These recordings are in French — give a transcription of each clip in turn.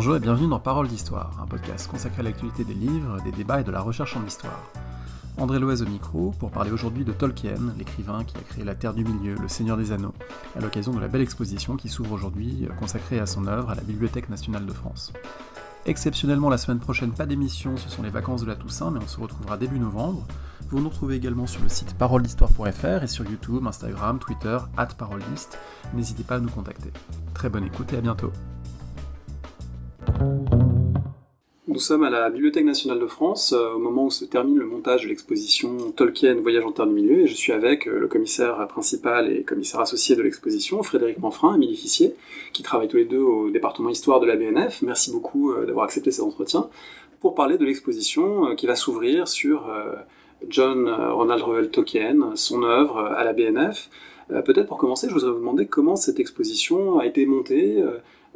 Bonjour et bienvenue dans Paroles d'Histoire, un podcast consacré à l'actualité des livres, des débats et de la recherche en histoire. André Loez au micro pour parler aujourd'hui de Tolkien, l'écrivain qui a créé La Terre du Milieu, Le Seigneur des Anneaux, à l'occasion de la belle exposition qui s'ouvre aujourd'hui, consacrée à son œuvre à la Bibliothèque nationale de France. Exceptionnellement, la semaine prochaine, pas d'émission, ce sont les vacances de la Toussaint, mais on se retrouvera début novembre. Vous nous retrouvez également sur le site paroledhistoire.fr et sur YouTube, Instagram, Twitter, @paroledhist. N'hésitez pas à nous contacter. Très bonne écoute et à bientôt. Nous sommes à la Bibliothèque nationale de France, au moment où se termine le montage de l'exposition Tolkien, Voyage en Terre du Milieu, et je suis avec le commissaire principal et commissaire associé de l'exposition, Frédéric Manfrin et Émilie Fissier, qui travaillent tous les deux au département Histoire de la BNF. Merci beaucoup d'avoir accepté cet entretien, pour parler de l'exposition qui va s'ouvrir sur John Ronald Reuel Tolkien, son œuvre à la BNF. Peut-être pour commencer, je voudrais vous demander comment cette exposition a été montée.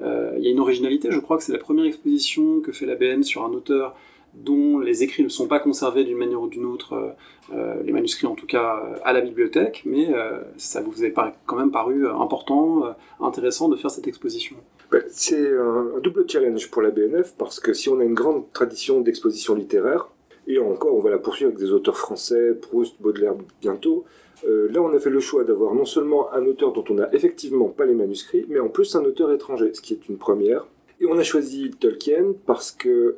Il y a une originalité, je crois que c'est la première exposition que fait la BN sur un auteur dont les écrits ne sont pas conservés d'une manière ou d'une autre, les manuscrits en tout cas, à la bibliothèque, mais ça vous est quand même paru important, intéressant de faire cette exposition. C'est un double challenge pour la BNF, parce que si on a une grande tradition d'exposition littéraire, et encore on va la poursuivre avec des auteurs français, Proust, Baudelaire bientôt, là on a fait le choix d'avoir non seulement un auteur dont on n'a effectivement pas les manuscrits, mais en plus un auteur étranger, ce qui est une première. Et on a choisi Tolkien parce que,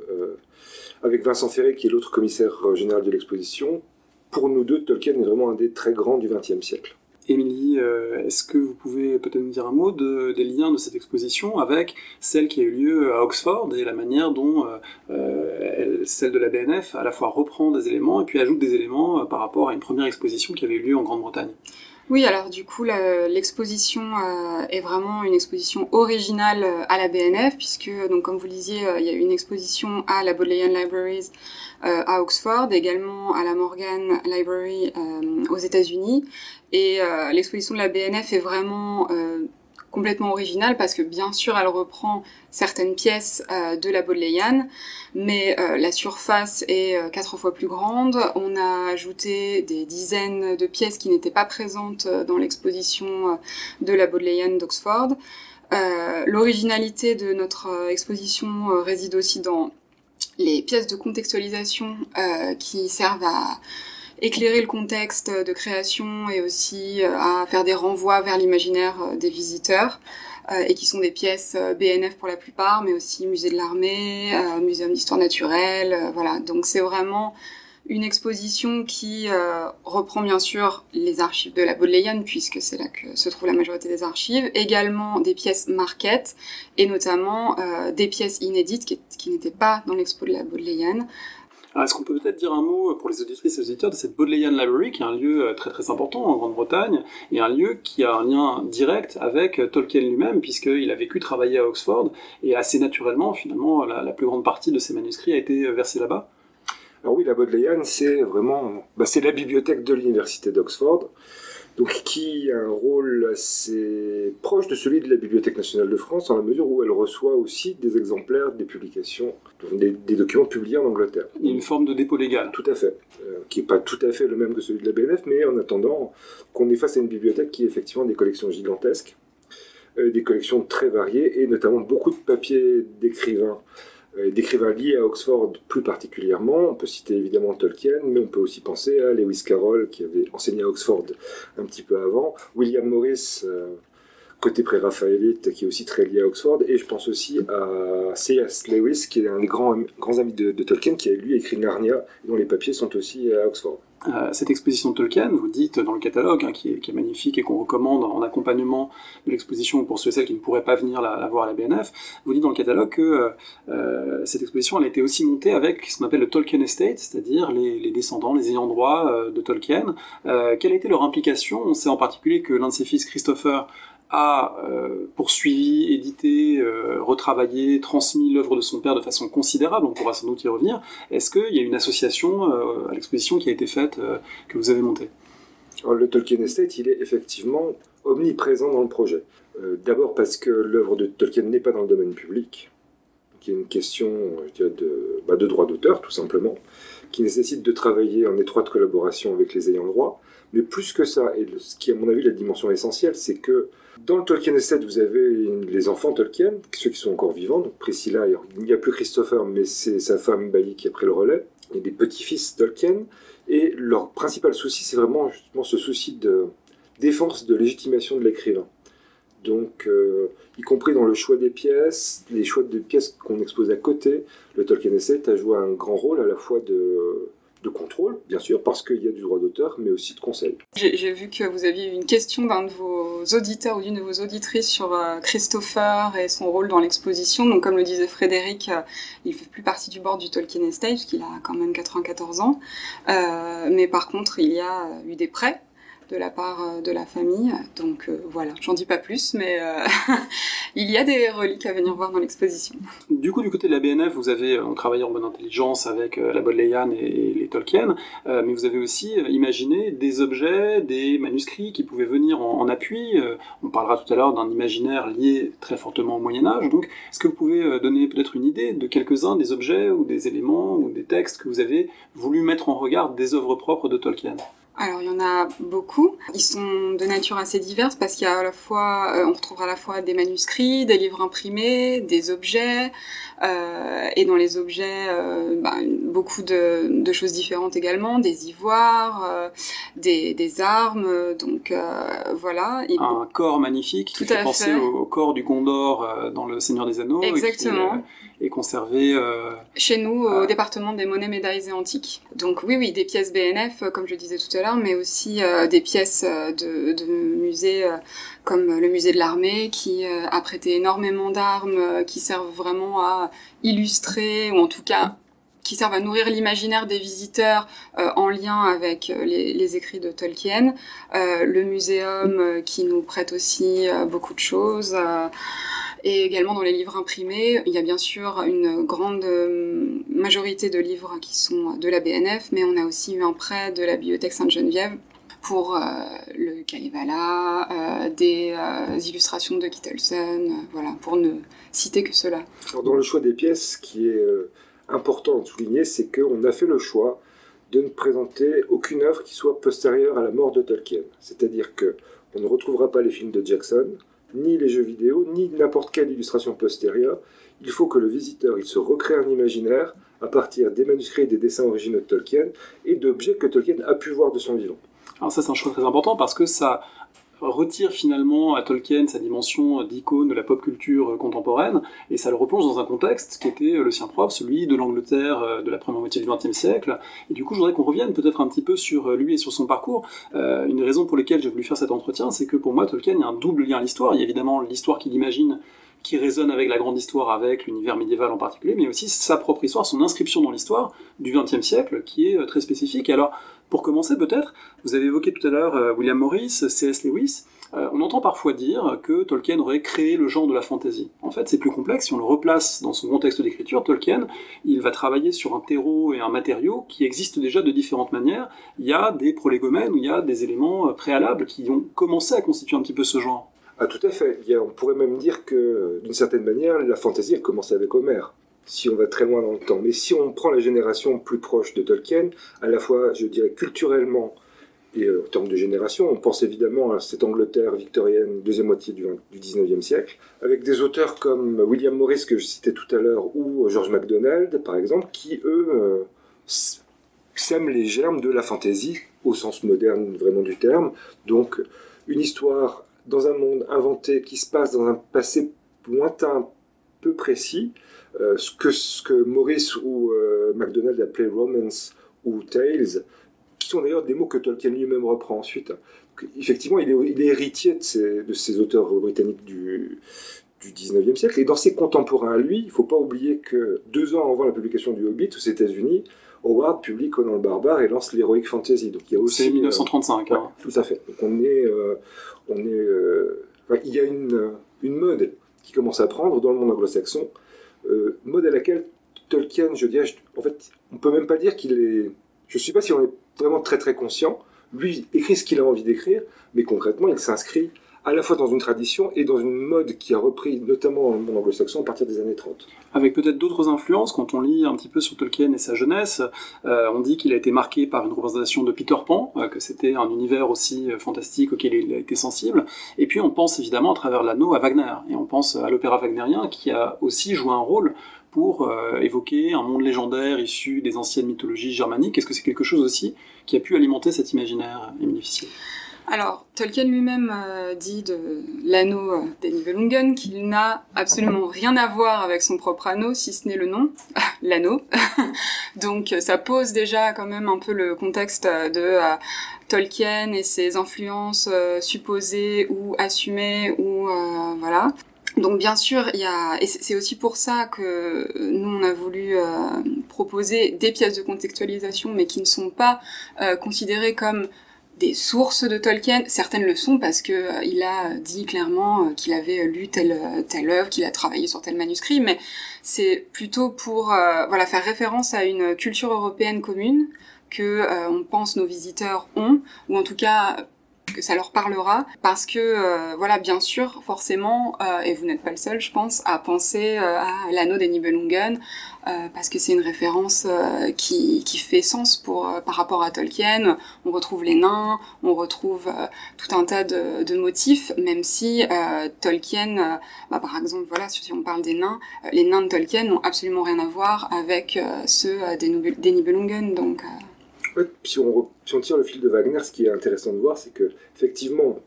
avec Vincent Ferré, qui est l'autre commissaire général de l'exposition, pour nous deux, Tolkien est vraiment un des très grands du XXe siècle. Émilie, est-ce que vous pouvez peut-être nous dire un mot des liens de cette exposition avec celle qui a eu lieu à Oxford et la manière dont celle de la BNF à la fois reprend des éléments et puis ajoute des éléments par rapport à une première exposition qui avait eu lieu en Grande-Bretagne? Oui, alors du coup, l'exposition est vraiment une exposition originale à la BNF, puisque, donc, comme vous le disiez, il y a eu une exposition à la Bodleian Libraries à Oxford, également à la Morgan Library aux États-Unis. Et l'exposition de la BNF est vraiment complètement originale parce que, bien sûr, elle reprend certaines pièces de la Bodleian, mais la surface est 4 fois plus grande. On a ajouté des dizaines de pièces qui n'étaient pas présentes dans l'exposition de la Bodleian d'Oxford. L'originalité de notre exposition réside aussi dans les pièces de contextualisation qui servent à éclairer le contexte de création et aussi à faire des renvois vers l'imaginaire des visiteurs, et qui sont des pièces BNF pour la plupart, mais aussi musée de l'armée, muséum d'histoire naturelle, voilà. Donc c'est vraiment une exposition qui reprend bien sûr les archives de la Bodleian, puisque c'est là que se trouve la majorité des archives, également des pièces marquettes, et notamment des pièces inédites qui n'étaient pas dans l'expo de la Bodleian. Alors, est-ce qu'on peut peut-être dire un mot pour les auditrices et les auditeurs de cette Bodleian Library, qui est un lieu très très important en Grande-Bretagne, et un lieu qui a un lien direct avec Tolkien lui-même, puisqu'il a vécu, travaillé à Oxford, et assez naturellement, finalement, la plus grande partie de ses manuscrits a été versée là-bas? Alors oui, la Bodleian, c'est vraiment, c'est la bibliothèque de l'université d'Oxford, donc qui a un rôle assez proche de celui de la Bibliothèque nationale de France, dans la mesure où elle reçoit aussi des exemplaires des publications, des documents publiés en Angleterre. Il y a une forme de dépôt légal. Tout à fait, qui n'est pas tout à fait le même que celui de la BNF, mais en attendant qu'on est face à une bibliothèque qui a effectivement des collections gigantesques, des collections très variées, et notamment beaucoup de papiers d'écrivains liés à Oxford plus particulièrement. On peut citer évidemment Tolkien, mais on peut aussi penser à Lewis Carroll, qui avait enseigné à Oxford un petit peu avant, William Morris, côté pré-raphaélite, qui est aussi très lié à Oxford, et je pense aussi à C.S. Lewis, qui est un des grands amis de Tolkien, qui a lui écrit Narnia, dont les papiers sont aussi à Oxford. Cette exposition de Tolkien, vous dites dans le catalogue, qui est magnifique et qu'on recommande en accompagnement de l'exposition pour ceux et celles qui ne pourraient pas venir la voir à la BNF, vous dites dans le catalogue que cette exposition elle a été aussi montée avec ce qu'on appelle le Tolkien Estate, c'est-à-dire les descendants, les ayants droit de Tolkien. Quelle a été leur implication? On sait en particulier que l'un de ses fils, Christopher, a poursuivi, édité, retravaillé, transmis l'œuvre de son père de façon considérable, on pourra sans doute y revenir. Est-ce qu'il y a une association à l'exposition qui a été faite, que vous avez montée? Alors, le Tolkien Estate, il est effectivement omniprésent dans le projet. D'abord parce que l'œuvre de Tolkien n'est pas dans le domaine public, qui est une question de droit d'auteur, tout simplement. qui nécessite de travailler en étroite collaboration avec les ayants droit. Mais plus que ça, et ce qui est à mon avis la dimension essentielle, c'est que dans le Tolkien Estate, vous avez les enfants Tolkien, ceux qui sont encore vivants, donc Priscilla, il n'y a plus Christopher, mais c'est sa femme Bailey qui a pris le relais, et des petits-fils Tolkien, et leur principal souci, c'est vraiment justement ce souci de défense, de légitimation de l'écrivain. Donc, y compris dans le choix des pièces, les choix de pièces qu'on expose à côté, le Tolkien Estate a joué un grand rôle à la fois de contrôle, bien sûr, parce qu'il y a du droit d'auteur, mais aussi de conseil. J'ai vu que vous aviez une question d'un de vos auditeurs ou d'une de vos auditrices sur Christopher et son rôle dans l'exposition. Donc, comme le disait Frédéric, il fait plus partie du board du Tolkien Estate, puisqu'il a quand même 94 ans. Mais par contre, il y a eu des prêts de la part de la famille. Donc voilà, j'en dis pas plus, mais il y a des reliques à venir voir dans l'exposition. Du coup, du côté de la BNF, vous avez travaillé en bonne intelligence avec la Bodleian et les Tolkien, mais vous avez aussi imaginé des objets, des manuscrits qui pouvaient venir en appui. On parlera tout à l'heure d'un imaginaire lié très fortement au Moyen-Âge. Donc, est-ce que vous pouvez donner peut-être une idée de quelques-uns des objets ou des éléments ou des textes que vous avez voulu mettre en regard des œuvres propres de Tolkien ? Alors, il y en a beaucoup. Ils sont de nature assez diverse parce qu'il y a à la fois, on retrouvera à la fois des manuscrits, des livres imprimés, des objets, et dans les objets, beaucoup de choses différentes également, des ivoires, des armes, donc voilà. Un corps magnifique qui fait penser au corps du Gondor dans Le Seigneur des Anneaux. Exactement. Et qui est conservé chez nous au département des monnaies, médailles et antiques. Donc oui, des pièces BNF, comme je disais tout à l'heure, mais aussi des pièces de musées comme le musée de l'armée qui a prêté énormément d'armes qui servent vraiment à illustrer, ou en tout cas qui servent à nourrir l'imaginaire des visiteurs en lien avec les écrits de Tolkien. Le muséum qui nous prête aussi beaucoup de choses. Et également dans les livres imprimés, il y a bien sûr une grande majorité de livres qui sont de la BNF, mais on a aussi eu un prêt de la Bibliothèque Sainte-Geneviève pour le Kalevala, des illustrations de Kittelsen, voilà, pour ne citer que cela. Alors dans le choix des pièces, ce qui est important de souligner, c'est qu'on a fait le choix de ne présenter aucune œuvre qui soit postérieure à la mort de Tolkien. C'est-à-dire qu'on ne retrouvera pas les films de Jackson, ni les jeux vidéo, ni n'importe quelle illustration postérieure. Il faut que le visiteur il se recrée un imaginaire à partir des manuscrits et des dessins originaux de Tolkien et d'objets que Tolkien a pu voir de son vivant. Alors ça, c'est un choix très important parce que ça retire finalement à Tolkien sa dimension d'icône de la pop culture contemporaine et ça le replonge dans un contexte qui était le sien propre, celui de l'Angleterre de la première moitié du XXe siècle. Et du coup, je voudrais qu'on revienne peut-être un petit peu sur lui et sur son parcours. Une des raisons pour lesquelles j'ai voulu faire cet entretien, c'est que pour moi, Tolkien, il y a un double lien à l'histoire. Il y a évidemment l'histoire qu'il imagine, qui résonne avec la grande histoire, avec l'univers médiéval en particulier, mais aussi sa propre histoire, son inscription dans l'histoire du XXe siècle, qui est très spécifique. Et alors, pour commencer peut-être, vous avez évoqué tout à l'heure William Morris, C.S. Lewis. On entend parfois dire que Tolkien aurait créé le genre de la fantasy. En fait, c'est plus complexe. Si on le replace dans son contexte d'écriture, Tolkien, il va travailler sur un terreau et un matériau qui existent déjà de différentes manières. Il y a des prolégomènes, où il y a des éléments préalables qui ont commencé à constituer un petit peu ce genre. Ah, tout à fait. On pourrait même dire que, d'une certaine manière, la fantasy, elle commence avec Homère, si on va très loin dans le temps. Mais si on prend la génération plus proche de Tolkien, à la fois, je dirais, culturellement et en termes de génération, on pense évidemment à cette Angleterre victorienne, deuxième moitié du XIXe siècle, avec des auteurs comme William Morris, que je citais tout à l'heure, ou George MacDonald, par exemple, qui, eux, sèment les germes de la fantasy, au sens moderne vraiment du terme. Donc, une histoire dans un monde inventé qui se passe dans un passé lointain, peu précis, ce que Morris ou MacDonald appelaient romance ou tales, qui sont d'ailleurs des mots que Tolkien lui-même reprend ensuite. Donc, effectivement, il est héritier de ces auteurs britanniques du XIXe siècle, et dans ses contemporains à lui, il ne faut pas oublier que 2 ans avant la publication du Hobbit aux États-Unis, Howard publie Conan le Barbare et lance l'Heroic Fantasy. Donc il y a aussi, c'est 1935. Ouais, tout à fait. Donc il y a une mode qui commence à prendre dans le monde anglo-saxon, mode à laquelle Tolkien, je dirais, en fait, on peut même pas dire qu'il est. Je ne sais pas si on est vraiment très très conscient. Lui écrit ce qu'il a envie d'écrire, mais concrètement, il s'inscrit à la fois dans une tradition et dans une mode qui a repris notamment dans le monde anglo-saxon à partir des années 30. Avec peut-être d'autres influences, quand on lit un petit peu sur Tolkien et sa jeunesse, on dit qu'il a été marqué par une représentation de Peter Pan, que c'était un univers aussi fantastique auquel il a été sensible, et puis on pense évidemment à travers l'anneau à Wagner, et on pense à l'opéra wagnérien qui a aussi joué un rôle pour évoquer un monde légendaire issu des anciennes mythologies germaniques. Est-ce que c'est quelque chose aussi qui a pu alimenter cet imaginaire, Émilie Fissier ? Alors, Tolkien lui-même dit de l'anneau des Nibelungen qu'il n'a absolument rien à voir avec son propre anneau, si ce n'est le nom, l'anneau. Donc ça pose déjà quand même un peu le contexte de Tolkien et ses influences supposées ou assumées, ou voilà. Donc bien sûr, et c'est aussi pour ça que nous on a voulu proposer des pièces de contextualisation, mais qui ne sont pas considérées comme des sources de Tolkien. Certaines le sont parce que il a dit clairement qu'il avait lu telle œuvre, qu'il a travaillé sur tel manuscrit, mais c'est plutôt pour faire référence à une culture européenne commune que on pense nos visiteurs ont, ou en tout cas que ça leur parlera, parce que bien sûr, forcément, et vous n'êtes pas le seul, je pense, à penser à l'anneau des Nibelungen, parce que c'est une référence qui fait sens par rapport à Tolkien. On retrouve les nains, on retrouve tout un tas de motifs, même si Tolkien, par exemple, si on parle des nains, les nains de Tolkien n'ont absolument rien à voir avec ceux des Nibelungen, donc... Si on tire le fil de Wagner, ce qui est intéressant de voir, c'est que effectivement,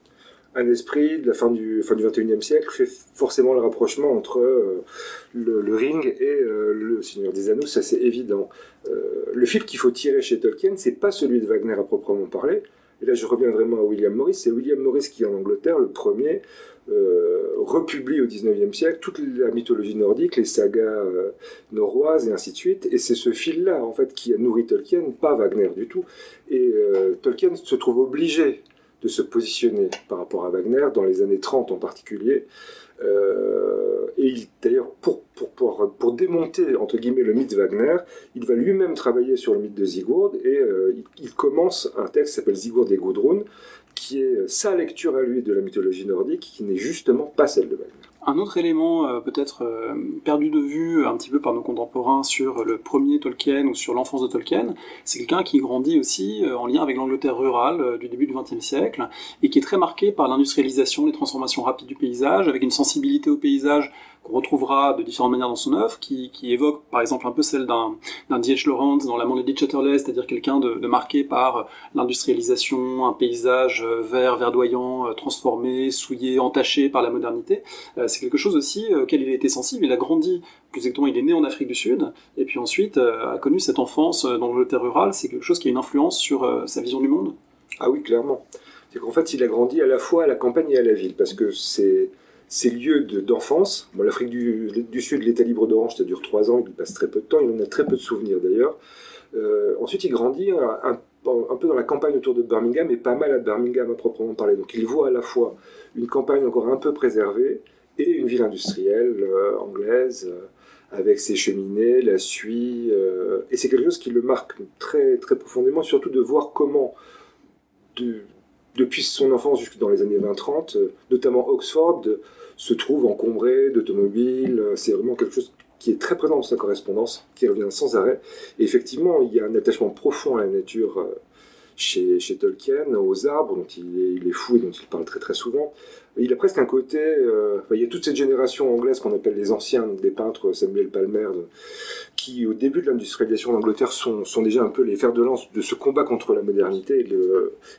un esprit de la fin du XXIe siècle fait forcément le rapprochement entre le Ring et le Seigneur des Anneaux, ça c'est évident. Le fil qu'il faut tirer chez Tolkien, c'est pas celui de Wagner à proprement parler. Et là, je reviens vraiment à William Morris. C'est William Morris qui, en Angleterre, le premier, republie au XIXe siècle toute la mythologie nordique, les sagas norroises et ainsi de suite. Et c'est ce fil-là, en fait, qui a nourri Tolkien, pas Wagner du tout. Et Tolkien se trouve obligé de se positionner par rapport à Wagner, dans les années 30 en particulier. Et d'ailleurs, pour démonter, entre guillemets, le mythe de Wagner, il va lui-même travailler sur le mythe de Sigurd, et il commence un texte qui s'appelle Sigurd et Gudrun, qui est sa lecture à lui de la mythologie nordique, qui n'est justement pas celle de Wagner. Un autre élément peut-être perdu de vue un petit peu par nos contemporains sur le premier Tolkien ou sur l'enfance de Tolkien, c'est quelqu'un qui grandit aussi en lien avec l'Angleterre rurale du début du XXe siècle et qui est très marqué par l'industrialisation, les transformations rapides du paysage, avec une sensibilité au paysage qu'on retrouvera de différentes manières dans son œuvre, qui évoque par exemple un peu celle d'un D.H. Lawrence dans La Monnaie de Chatterley, c'est-à-dire quelqu'un de marqué par l'industrialisation, un paysage vert, verdoyant, transformé, souillé, entaché par la modernité. C'est quelque chose aussi auquel il a été sensible. Il a grandi, plus exactement, il est né en Afrique du Sud, et puis ensuite a connu cette enfance dans l'Angleterre rurale. C'est quelque chose qui a une influence sur sa vision du monde. Ah oui, clairement. C'est qu'en fait, il a grandi à la fois à la campagne et à la ville, parce que ces lieux d'enfance, l'Afrique du Sud, l'État libre d'Orange, ça dure 3 ans, il passe très peu de temps, il en a très peu de souvenirs d'ailleurs. Ensuite, il grandit un peu dans la campagne autour de Birmingham, et pas mal à Birmingham à proprement parler. Donc il voit à la fois une campagne encore un peu préservée, et une ville industrielle anglaise, avec ses cheminées, la suie, et c'est quelque chose qui le marque très, très profondément, surtout de voir comment, depuis son enfance jusque dans les années 20-30, notamment Oxford, se trouve encombré d'automobiles. C'est vraiment quelque chose qui est très présent dans sa correspondance, qui revient sans arrêt. Et effectivement, il y a un attachement profond à la nature chez Tolkien, aux arbres, dont il est fou et dont il parle très très souvent. Il a presque un côté... il y a toute cette génération anglaise qu'on appelle les anciens, donc des peintres, Samuel Palmer, qui au début de l'industrialisation d'Angleterre sont déjà un peu les fers de lance de ce combat contre la modernité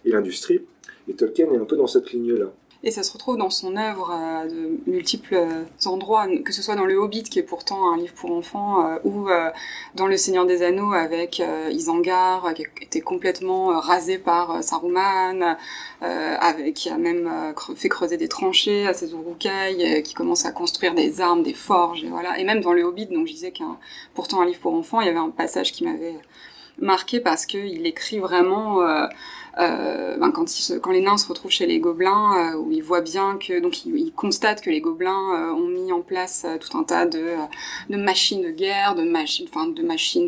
et l'industrie. Et Tolkien est un peu dans cette ligne-là. Et ça se retrouve dans son œuvre de multiples endroits, que ce soit dans Le Hobbit, qui est pourtant un livre pour enfants, ou dans Le Seigneur des Anneaux avec Isengard, qui a été complètement rasé par Saruman, qui a même fait creuser des tranchées à ses Uruk-hai, qui commence à construire des armes, des forges, et voilà. Et même dans Le Hobbit, donc je disais pourtant un livre pour enfants, il y avait un passage qui m'avait marqué parce qu'il écrit vraiment quand les nains se retrouvent chez les gobelins, où ils voient bien que, donc ils constatent que les gobelins ont mis en place tout un tas de machines de guerre, de machines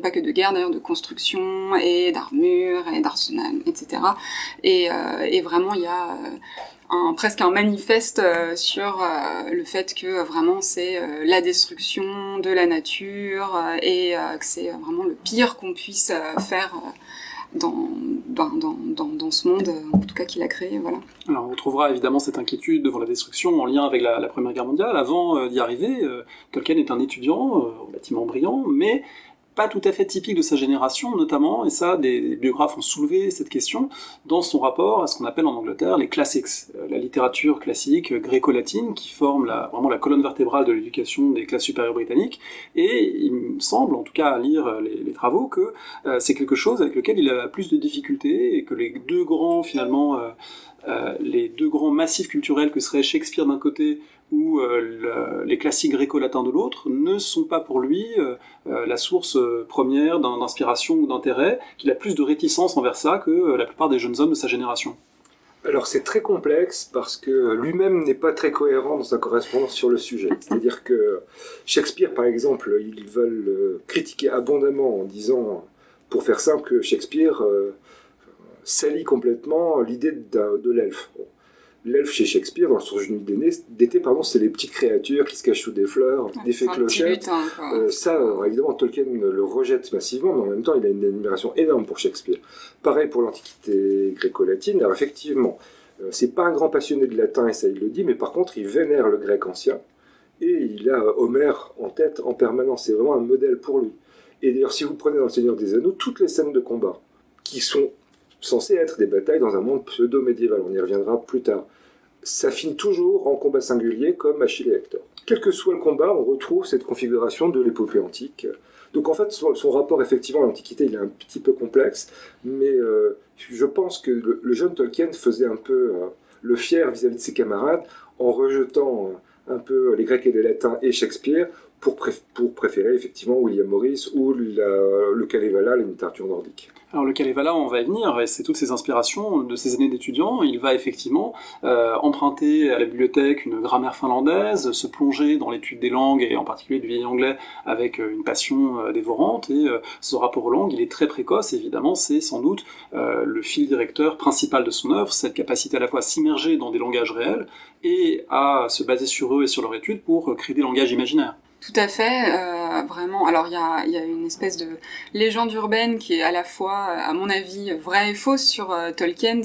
pas que de guerre d'ailleurs, de construction et d'armure et d'arsenal, etc. Et vraiment il y a presque un manifeste sur le fait que vraiment c'est la destruction de la nature et que c'est vraiment le pire qu'on puisse faire dans ce monde, en tout cas qu'il a créé, voilà. Alors on retrouvera évidemment cette inquiétude devant la destruction en lien avec la Première Guerre mondiale. Avant d'y arriver, Tolkien est un étudiant au bâtiment brillant, mais pas tout à fait typique de sa génération, notamment, et ça, des biographes ont soulevé cette question dans son rapport à ce qu'on appelle en Angleterre les classics, la littérature classique gréco-latine qui forme vraiment la colonne vertébrale de l'éducation des classes supérieures britanniques, et il me semble, en tout cas à lire les travaux, que c'est quelque chose avec lequel il a plus de difficultés, et que les deux grands massifs culturels que seraient Shakespeare d'un côté ou les classiques gréco-latins de l'autre ne sont pas pour lui la source première d'inspiration ou d'intérêt, qu'il a plus de réticence envers ça que la plupart des jeunes hommes de sa génération. Alors c'est très complexe parce que lui-même n'est pas très cohérent dans sa correspondance sur le sujet. C'est-à-dire que Shakespeare, par exemple, ils veulent critiquer abondamment en disant, pour faire simple, que Shakespeare salit complètement l'idée de l'elfe. L'elfe chez Shakespeare, dans le Songe d'une nuit d'été, c'est les petites créatures qui se cachent sous des fleurs, des fées clochettes. Évidemment, Tolkien le rejette massivement, mais en même temps, il a une admiration énorme pour Shakespeare. Pareil pour l'Antiquité gréco-latine. Alors effectivement, c'est pas un grand passionné de latin, et ça il le dit, mais par contre, il vénère le grec ancien, et il a Homère en tête en permanence. C'est vraiment un modèle pour lui. Et d'ailleurs, si vous prenez dans Le Seigneur des Anneaux, toutes les scènes de combat, qui sont censées être des batailles dans un monde pseudo-médiéval, on y reviendra plus tard, ça finit toujours en combat singulier comme Achille et Hector. Quel que soit le combat, on retrouve cette configuration de l'épopée antique. Donc en fait, son rapport effectivement à l'Antiquité, il est un petit peu complexe, mais je pense que le jeune Tolkien faisait un peu le fier vis-à-vis de ses camarades en rejetant un peu les Grecs et les Latins et Shakespeare pour préférer effectivement William Morris ou le Kalevala, la littérature nordique. Alors le Kalevala, on va y venir, et c'est toutes ces inspirations de ses années d'étudiant. Il va effectivement emprunter à la bibliothèque une grammaire finlandaise, se plonger dans l'étude des langues, et en particulier du vieil anglais, avec une passion dévorante, et ce rapport aux langues, il est très précoce, évidemment, c'est sans doute le fil directeur principal de son œuvre, cette capacité à la fois à s'immerger dans des langages réels, et à se baser sur eux et sur leur étude pour créer des langages imaginaires. Tout à fait, vraiment. Alors il y a une espèce de légende urbaine qui est à la fois, à mon avis, vraie et fausse sur Tolkien.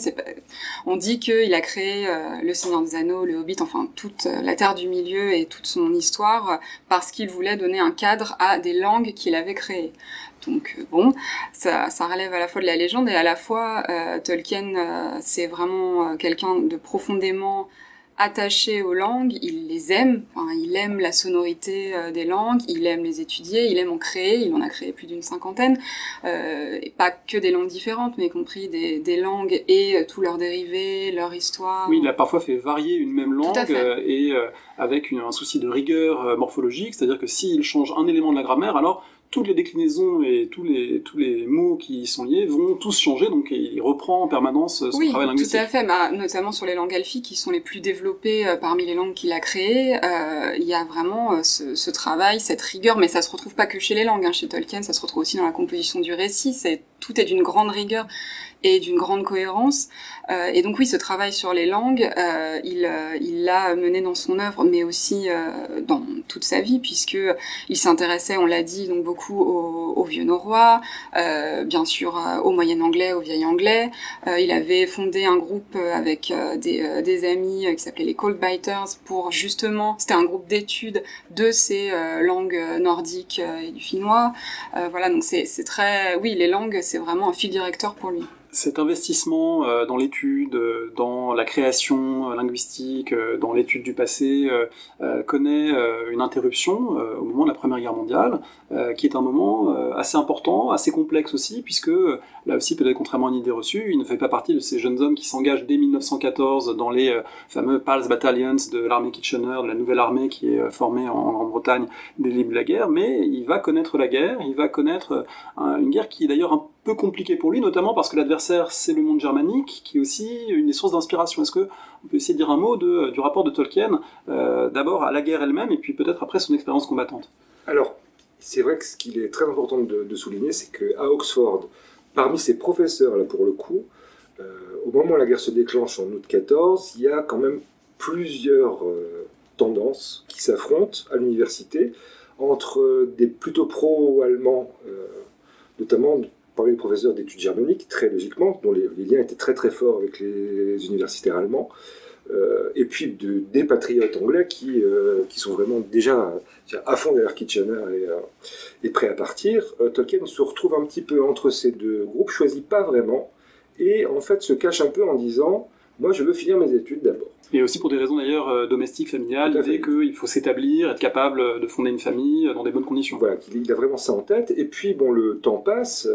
On dit qu'il a créé Le Seigneur des Anneaux, Le Hobbit, enfin toute la Terre du Milieu et toute son histoire parce qu'il voulait donner un cadre à des langues qu'il avait créées. Donc bon, ça relève à la fois de la légende et à la fois Tolkien, c'est vraiment quelqu'un de profondément attaché aux langues, il les aime, il aime la sonorité des langues, il aime les étudier, il aime en créer, il en a créé plus d'une 50aine, et pas que des langues différentes, mais y compris des langues et tous leurs dérivés, leur histoire. Oui, il a parfois fait varier une même langue, et avec un souci de rigueur morphologique, c'est-à-dire que s'il change un élément de la grammaire, alors toutes les déclinaisons et tous les mots qui y sont liés vont tous changer, donc il reprend en permanence son travail linguistique. Oui, tout à fait, notamment sur les langues alfiques qui sont les plus développées parmi les langues qu'il a créées, il y a vraiment ce travail, cette rigueur, mais ça se retrouve pas que chez les langues, chez Tolkien, ça se retrouve aussi dans la composition du récit, tout est d'une grande rigueur et d'une grande cohérence. Et donc oui, ce travail sur les langues, il l'a mené dans son œuvre, mais aussi dans toute sa vie, puisque il s'intéressait, on l'a dit, donc beaucoup au vieux norrois, bien sûr au moyen anglais, au vieil anglais. Il avait fondé un groupe avec des amis qui s'appelait les Coldbiters pour justement, c'était un groupe d'études de ces langues nordiques et du finnois. Voilà, donc c'est très, oui, les langues, c'est vraiment un fil directeur pour lui. Cet investissement dans l'étude, dans la création linguistique, dans l'étude du passé, connaît une interruption au moment de la Première Guerre mondiale, qui est un moment assez important, assez complexe aussi, puisque, là aussi, peut-être contrairement à une idée reçue, il ne fait pas partie de ces jeunes hommes qui s'engagent dès 1914 dans les fameux Pals Battalions de l'armée Kitchener, de la nouvelle armée qui est formée en Grande-Bretagne dès le début de la guerre, mais il va connaître la guerre, il va connaître une guerre qui est d'ailleurs un peu compliqué pour lui, notamment parce que l'adversaire, c'est le monde germanique, qui est aussi une des sources d'inspiration. Est-ce qu'on peut essayer de dire un mot du rapport de Tolkien, d'abord à la guerre elle-même, et puis peut-être après son expérience combattante? Alors, c'est vrai que ce qu'il est très important de souligner, c'est qu'à Oxford, parmi ses professeurs, là pour le coup, au moment où la guerre se déclenche en août 14, il y a quand même plusieurs tendances qui s'affrontent à l'université entre des plutôt pro-allemands, notamment parmi les professeurs d'études germaniques, très logiquement, dont les liens étaient très très forts avec les universitaires allemands, et puis des patriotes anglais qui sont vraiment déjà à fond derrière Kitchener et prêts à partir. Tolkien se retrouve un petit peu entre ces deux groupes, choisit pas vraiment, et en fait se cache un peu en disant « moi je veux finir mes études d'abord ». Et aussi pour des raisons d'ailleurs domestiques, familiales, l'idée qu'il faut s'établir, être capable de fonder une famille dans des bonnes conditions. Voilà, il a vraiment ça en tête. Et puis, bon, le temps passe.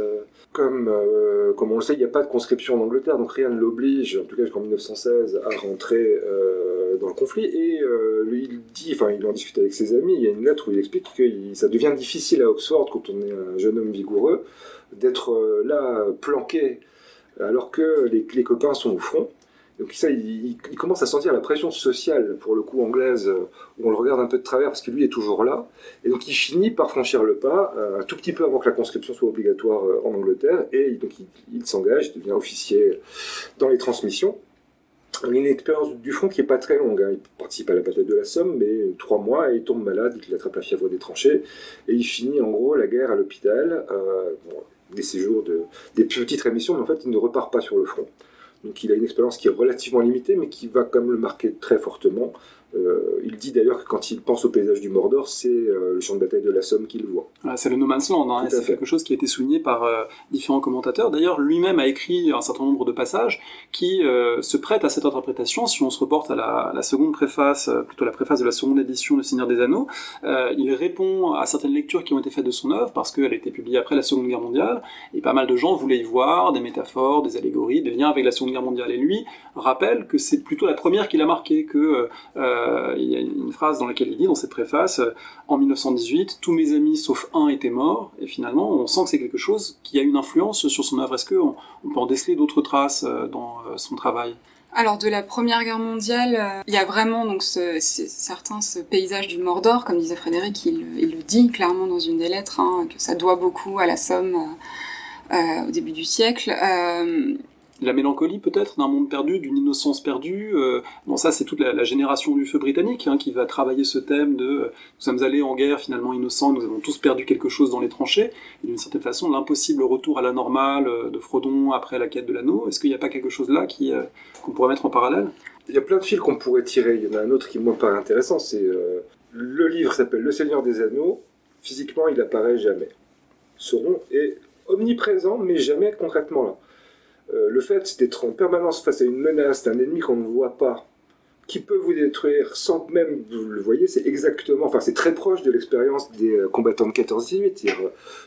Comme on le sait, il n'y a pas de conscription en Angleterre, donc rien ne l'oblige, en tout cas jusqu'en 1916, à rentrer dans le conflit. Et il en discute avec ses amis, il y a une lettre où il explique que ça devient difficile à Oxford, quand on est un jeune homme vigoureux, d'être là, planqué, alors que les copains sont au front. Donc ça, il commence à sentir la pression sociale, pour le coup anglaise, où on le regarde un peu de travers parce que lui est toujours là. Et donc il finit par franchir le pas, un tout petit peu avant que la conscription soit obligatoire en Angleterre, et donc il s'engage, il devient officier dans les transmissions. Il a une expérience du front qui n'est pas très longue, hein. Il participe à la bataille de la Somme, mais 3 mois, et il tombe malade, il attrape la fièvre des tranchées, et il finit en gros la guerre à l'hôpital, des séjours, des petites rémissions, mais en fait il ne repart pas sur le front. Donc il a une expérience qui est relativement limitée, mais qui va quand même le marquer très fortement. Il dit d'ailleurs que quand il pense au paysage du Mordor, c'est le champ de bataille de la Somme qu'il voit. Ah, c'est le No Man's Land, hein, et c'est quelque chose qui a été souligné par différents commentateurs. D'ailleurs, lui-même a écrit un certain nombre de passages qui se prêtent à cette interprétation. Si on se reporte à la seconde préface, plutôt la préface de la seconde édition de Seigneur des Anneaux, il répond à certaines lectures qui ont été faites de son œuvre, parce qu'elle a été publiée après la Seconde Guerre mondiale, et pas mal de gens voulaient y voir des métaphores, des allégories, des liens avec la Seconde Guerre mondiale. Et lui rappelle que c'est plutôt la première qui l'a marqué, que il y a une phrase dans laquelle il dit, dans cette préface, en 1918, tous mes amis sauf un étaient morts, et finalement on sent que c'est quelque chose qui a une influence sur son œuvre. Est-ce qu'on peut en déceler d'autres traces dans son travail? Alors de la Première Guerre mondiale, il y a vraiment donc ce paysage du Mordor, comme disait Frédéric, il le dit clairement dans une des lettres, hein, que ça doit beaucoup à la Somme au début du siècle. La mélancolie peut-être d'un monde perdu, d'une innocence perdue. Bon, ça c'est toute la génération du feu britannique, hein, qui va travailler ce thème de nous sommes allés en guerre finalement innocents, nous avons tous perdu quelque chose dans les tranchées, et d'une certaine façon l'impossible retour à la normale de Frodon après la quête de l'anneau. Est-ce qu'il n'y a pas quelque chose là qu'on pourrait mettre en parallèle? Il y a plein de fils qu'on pourrait tirer. Il y en a un autre qui me paraît intéressant, c'est le livre s'appelle Le Seigneur des Anneaux. Physiquement il apparaît jamais. Sauron est omniprésent mais jamais concrètement là. Le fait d'être en permanence face à une menace d'un ennemi qu'on ne voit pas, qui peut vous détruire sans que même vous le voyez, c'est exactement, enfin c'est très proche de l'expérience des combattants de 14-18,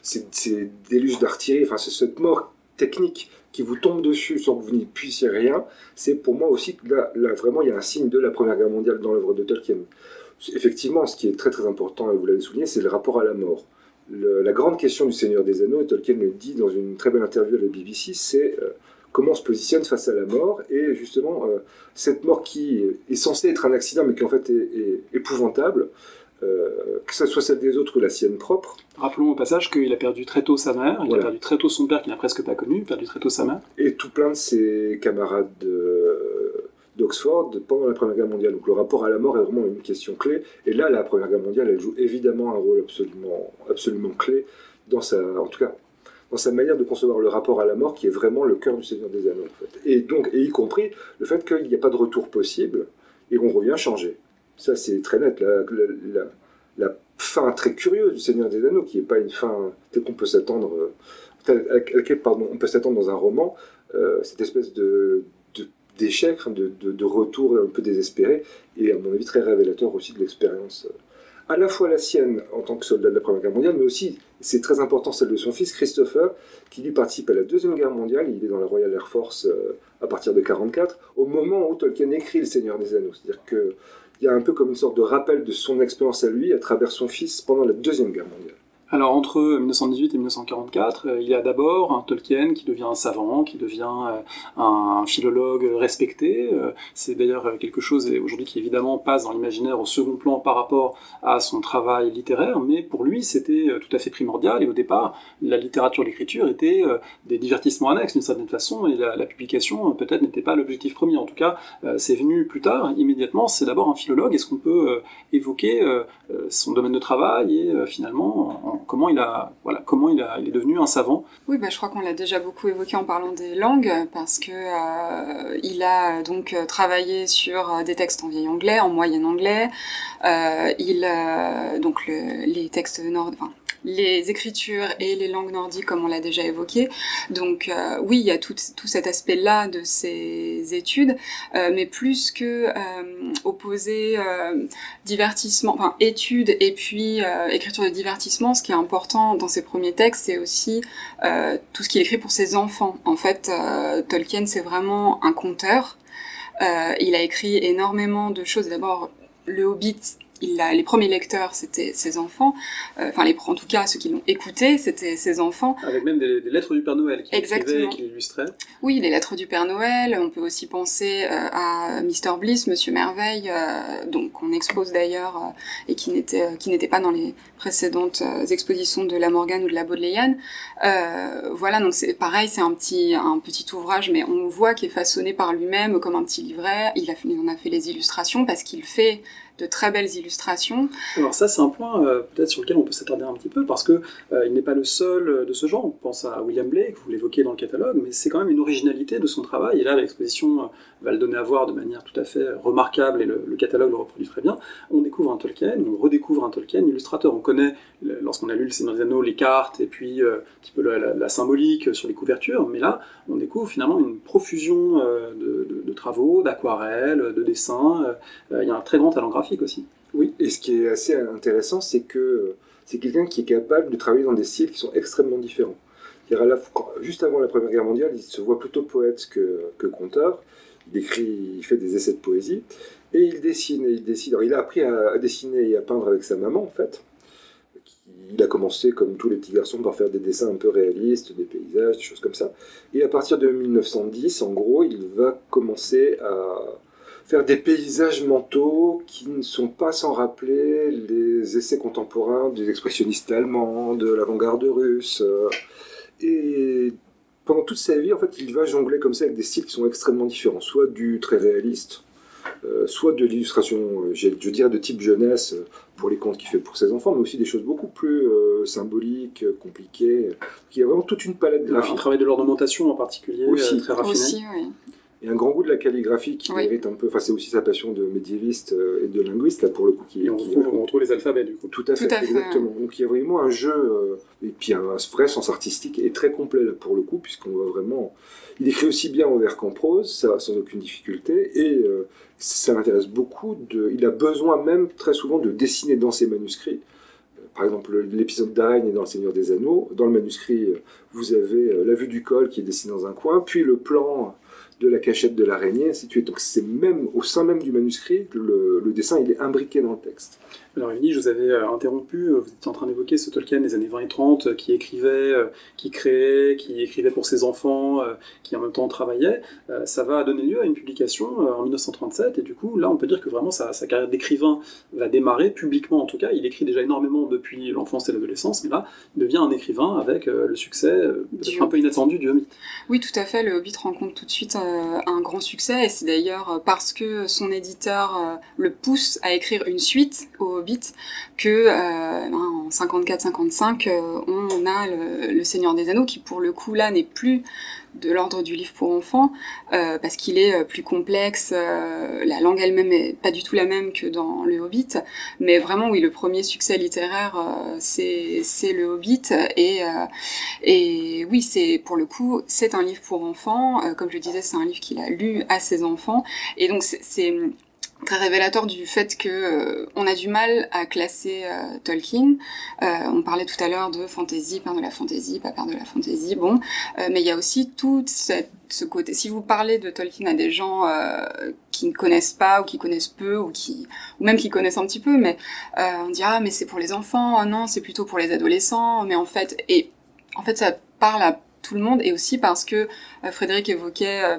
c'est déluge d'artillerie, enfin c'est cette mort technique qui vous tombe dessus sans que vous n'y puissiez rien. C'est pour moi aussi que là vraiment il y a un signe de la Première Guerre mondiale dans l'œuvre de Tolkien. Effectivement, ce qui est très très important, et vous l'avez souligné, c'est le rapport à la mort. La grande question du Seigneur des Anneaux, et Tolkien le dit dans une très belle interview à la BBC, c'est comment on se positionne face à la mort, et justement cette mort qui est censée être un accident mais qui en fait est épouvantable, que ce soit celle des autres ou la sienne propre. Rappelons au passage qu'il a perdu très tôt sa mère, il a perdu très tôt son père qu'il n'a presque pas connu, perdu très tôt sa mère. Et tout plein de ses camarades d'Oxford pendant la Première Guerre mondiale. Donc le rapport à la mort est vraiment une question clé, et là la Première Guerre mondiale elle joue évidemment un rôle absolument clé dans en tout cas dans sa manière de concevoir le rapport à la mort, qui est vraiment le cœur du Seigneur des Anneaux en fait. Et y compris le fait qu'il n'y a pas de retour possible et qu'on revient changer. Ça c'est très net. La fin très curieuse du Seigneur des Anneaux, qui n'est pas une fin telle qu'on peut s'attendre, on peut s'attendre dans un roman, cette espèce d'échec, de retour un peu désespéré, et à mon avis très révélateur aussi de l'expérience, à la fois la sienne en tant que soldat de la Première Guerre mondiale, mais aussi, c'est très important, celle de son fils Christopher, qui lui participe à la Deuxième Guerre mondiale. Il est dans la Royal Air Force à partir de 1944, au moment où Tolkien écrit Le Seigneur des Anneaux. C'est-à-dire qu'il y a un peu comme une sorte de rappel de son expérience à lui à travers son fils pendant la Deuxième Guerre mondiale. Alors entre 1918 et 1944, il y a d'abord un Tolkien qui devient un savant, qui devient un philologue respecté. C'est d'ailleurs quelque chose aujourd'hui qui évidemment passe dans l'imaginaire au second plan par rapport à son travail littéraire, mais pour lui c'était tout à fait primordial, et au départ la littérature, l'écriture étaient des divertissements annexes d'une certaine façon, et la publication peut-être n'était pas l'objectif premier. En tout cas, c'est venu plus tard, immédiatement, c'est d'abord un philologue. Est-ce qu'on peut évoquer son domaine de travail et finalement comment il est devenu un savant? Oui, je crois qu'on l'a déjà beaucoup évoqué en parlant des langues, parce que il a donc travaillé sur des textes en vieil anglais, en moyen anglais. Les textes les écritures et les langues nordiques, comme on l'a déjà évoqué. Donc oui, il y a tout cet aspect-là de ces études, mais plus que opposer études et puis écriture de divertissement, ce qui est important dans ses premiers textes, c'est aussi tout ce qu'il écrit pour ses enfants. En fait, Tolkien, c'est vraiment un conteur. Il a écrit énormément de choses. D'abord, le Hobbit, les premiers lecteurs, c'était ses enfants. En tout cas, ceux qui l'ont écouté, c'était ses enfants. Avec même des lettres du Père Noël qui écrivait et qui illustraient. Oui, les lettres du Père Noël. On peut aussi penser à Mr. Bliss, Monsieur Merveille, donc on expose d'ailleurs, et qui n'était pas dans les précédentes expositions de la Morgane ou de la Bodleian. Voilà, donc c'est pareil, c'est un petit ouvrage, mais on voit qu'il est façonné par lui-même comme un petit livret. Il en a fait les illustrations parce qu'il fait de très belles illustrations. Alors ça, c'est un point peut-être sur lequel on peut s'attarder un petit peu, parce que il n'est pas le seul de ce genre. On pense à William Blake, vous l'évoquez dans le catalogue, mais c'est quand même une originalité de son travail, et là l'exposition va le donner à voir de manière tout à fait remarquable, et le catalogue le reproduit très bien. On découvre un Tolkien, on redécouvre un Tolkien illustrateur. On connaît, lorsqu'on a lu Le Seigneur des Anneaux, les cartes, et puis un petit peu la symbolique sur les couvertures, mais là, on découvre finalement une profusion de travaux, d'aquarelles, de dessins. Il y a un très grand talent graphique aussi. Oui, et ce qui est assez intéressant, c'est que c'est quelqu'un qui est capable de travailler dans des styles qui sont extrêmement différents. Juste avant la Première Guerre mondiale, il se voit plutôt poète que conteur. Il fait des essais de poésie, et il dessine. Alors, il a appris à dessiner et à peindre avec sa maman, en fait. Il a commencé, comme tous les petits garçons, par faire des dessins un peu réalistes, des paysages, des choses comme ça. Et à partir de 1910, en gros, il va commencer à faire des paysages mentaux qui ne sont pas sans rappeler les essais contemporains des expressionnistes allemands, de l'avant-garde russe. Et pendant toute sa vie, en fait, il va jongler comme ça avec des styles qui sont extrêmement différents, soit du très réaliste, soit de l'illustration, je dirais de type jeunesse, pour les contes qu'il fait pour ses enfants, mais aussi des choses beaucoup plus symboliques, compliquées. Il y a vraiment toute une palette graphique. Un travail de l'ornementation en particulier, aussi, très raffiné. Aussi, oui. Et un grand goût de la calligraphie qui mérite un peu. Enfin, c'est aussi sa passion de médiéviste et de linguiste, là, pour le coup. On retrouve les alphabets, du coup. Tout à fait, exactement. Donc il y a vraiment un jeu, et puis un vrai sens artistique, et très complet, là, pour le coup, puisqu'on voit vraiment. Il écrit aussi bien en vers qu'en prose, ça va sans aucune difficulté, et ça m'intéresse beaucoup. Il a besoin même, très souvent, de dessiner dans ses manuscrits. Par exemple, l'épisode d'Araigne est dans Le Seigneur des Anneaux. Dans le manuscrit, vous avez la vue du col qui est dessinée dans un coin, puis le plan de la cachette de l'araignée, ainsi de suite. Donc c'est même au sein même du manuscrit que le dessin il est imbriqué dans le texte. Alors Evgeny, je vous avais interrompu, vous étiez en train d'évoquer ce Tolkien des années 20 et 30, qui écrivait, qui créait, qui écrivait pour ses enfants, qui en même temps travaillait. Ça va donner lieu à une publication en 1937, et du coup là on peut dire que vraiment sa carrière d'écrivain va démarrer, publiquement en tout cas. Il écrit déjà énormément depuis l'enfance et l'adolescence, mais là il devient un écrivain avec le succès peut-être un peu inattendu du Hobbit. Oui, tout à fait, le Hobbit rencontre tout de suite un grand succès, et c'est d'ailleurs parce que son éditeur le pousse à écrire une suite au Hobbit que en 54-55 on a le Seigneur des Anneaux, qui pour le coup là n'est plus de l'ordre du livre pour enfants, parce qu'il est plus complexe, la langue elle-même est pas du tout la même que dans le Hobbit, mais vraiment oui, le premier succès littéraire c'est le Hobbit, et oui, c'est pour le coup c'est un livre pour enfants, comme je disais, c'est un livre qu'il a lu à ses enfants, et donc c'est très révélateur du fait que on a du mal à classer Tolkien. On parlait tout à l'heure de fantasy, père de la fantasy, pas père de la fantasy, mais il y a aussi tout ce côté. Si vous parlez de Tolkien à des gens qui ne connaissent pas, ou qui connaissent peu, ou même qui connaissent un petit peu, mais on dit mais c'est pour les enfants, non, c'est plutôt pour les adolescents, mais en fait ça parle à tout le monde, et aussi parce que Frédéric évoquait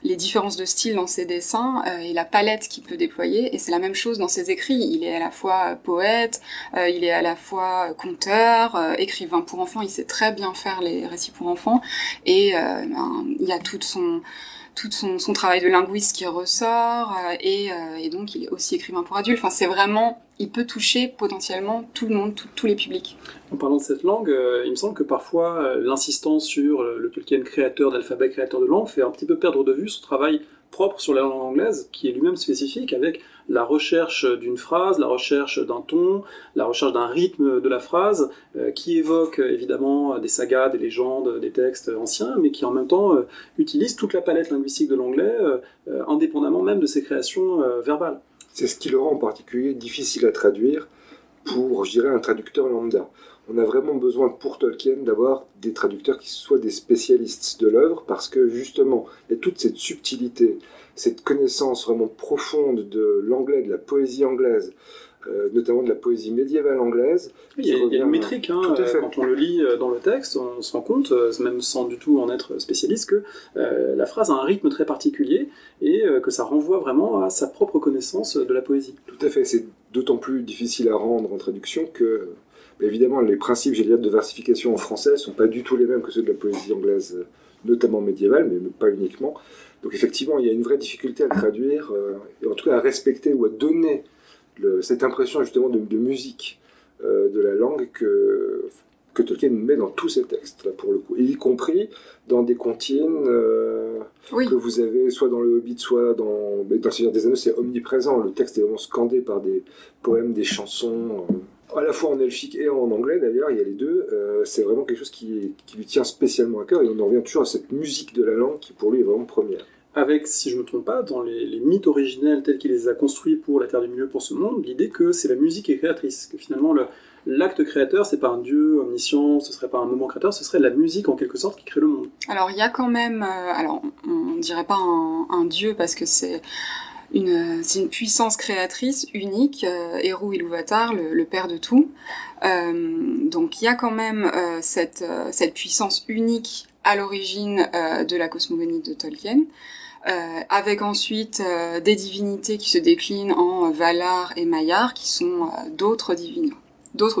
les différences de style dans ses dessins et la palette qu'il peut déployer, et c'est la même chose dans ses écrits. Il est à la fois poète, il est à la fois conteur, écrivain pour enfants, il sait très bien faire les récits pour enfants, et il y a tout son travail de linguiste qui ressort, et donc il est aussi écrivain pour adultes. Enfin, c'est vraiment, il peut toucher potentiellement tout le monde, tous les publics. En parlant de cette langue, il me semble que parfois l'insistance sur le Tolkien créateur d'alphabet, créateur de langue, fait un petit peu perdre de vue son travail propre sur la langue anglaise, qui est lui-même spécifique, avec la recherche d'une phrase, la recherche d'un ton, la recherche d'un rythme de la phrase, qui évoque évidemment des sagas, des légendes, des textes anciens, mais qui en même temps utilise toute la palette linguistique de l'anglais, indépendamment même de ses créations verbales. C'est ce qui le rend en particulier difficile à traduire pour, je dirais, un traducteur lambda. On a vraiment besoin pour Tolkien d'avoir des traducteurs qui soient des spécialistes de l'œuvre, parce que justement, il y a toute cette subtilité, cette connaissance vraiment profonde de l'anglais, de la poésie anglaise, notamment de la poésie médiévale anglaise. Il y a une métrique, quand on le lit dans le texte, on se rend compte, même sans du tout en être spécialiste, que la phrase a un rythme très particulier, et que ça renvoie vraiment à sa propre connaissance de la poésie. Tout à fait, c'est d'autant plus difficile à rendre en traduction que, évidemment, les principes, de versification en français ne sont pas du tout les mêmes que ceux de la poésie anglaise, notamment médiévale, mais pas uniquement. Donc effectivement, il y a une vraie difficulté à le traduire, et en tout cas à respecter ou à donner cette impression justement de musique de la langue que Tolkien met dans tous ses textes, là, pour le coup, et y compris dans des comptines que vous avez soit dans le Hobbit, soit dans le Seigneur des Anneaux. C'est omniprésent, le texte est vraiment scandé par des poèmes, des chansons, à la fois en elfique et en anglais d'ailleurs, il y a les deux. C'est vraiment quelque chose qui lui tient spécialement à cœur, et on en revient toujours à cette musique de la langue qui pour lui est vraiment première. Avec, si je ne me trompe pas, dans les mythes originels tels qu'il les a construits pour la Terre du Milieu, pour ce monde, l'idée que c'est la musique qui est créatrice, que finalement l'acte créateur, c'est pas un dieu omniscient, ce serait pas un moment créateur, ce serait la musique en quelque sorte qui crée le monde. Alors il y a quand même, on dirait pas un dieu parce que c'est une puissance créatrice unique, Eru Ilúvatar, le père de tout. Donc il y a quand même cette puissance unique à l'origine de la cosmogonie de Tolkien. Avec ensuite des divinités qui se déclinent en Valar et Maiar, qui sont d'autres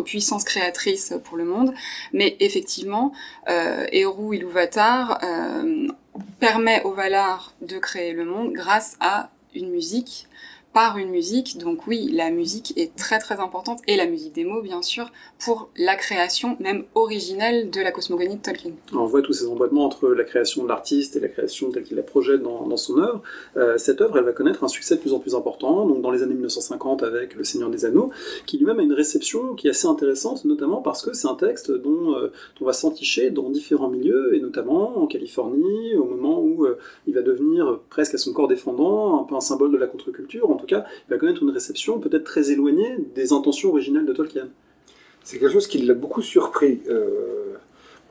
puissances créatrices pour le monde. Mais effectivement, Eru Ilúvatar permet aux Valar de créer le monde grâce à une musique, par une musique. Donc oui, la musique est très très importante, et la musique des mots bien sûr, pour la création même originelle de la cosmogonie de Tolkien. On voit tous ces emboîtements entre la création de l'artiste et la création telle qu'il la projette dans son œuvre. Cette œuvre, elle va connaître un succès de plus en plus important, donc dans les années 1950 avec Le Seigneur des Anneaux, qui lui-même a une réception qui est assez intéressante, notamment parce que c'est un texte dont on va s'enticher dans différents milieux, et notamment en Californie, au moment où il va devenir presque à son corps défendant, un peu un symbole de la contre-culture. En tout cas, il va connaître une réception peut-être très éloignée des intentions originales de Tolkien. C'est quelque chose qui l'a beaucoup surpris.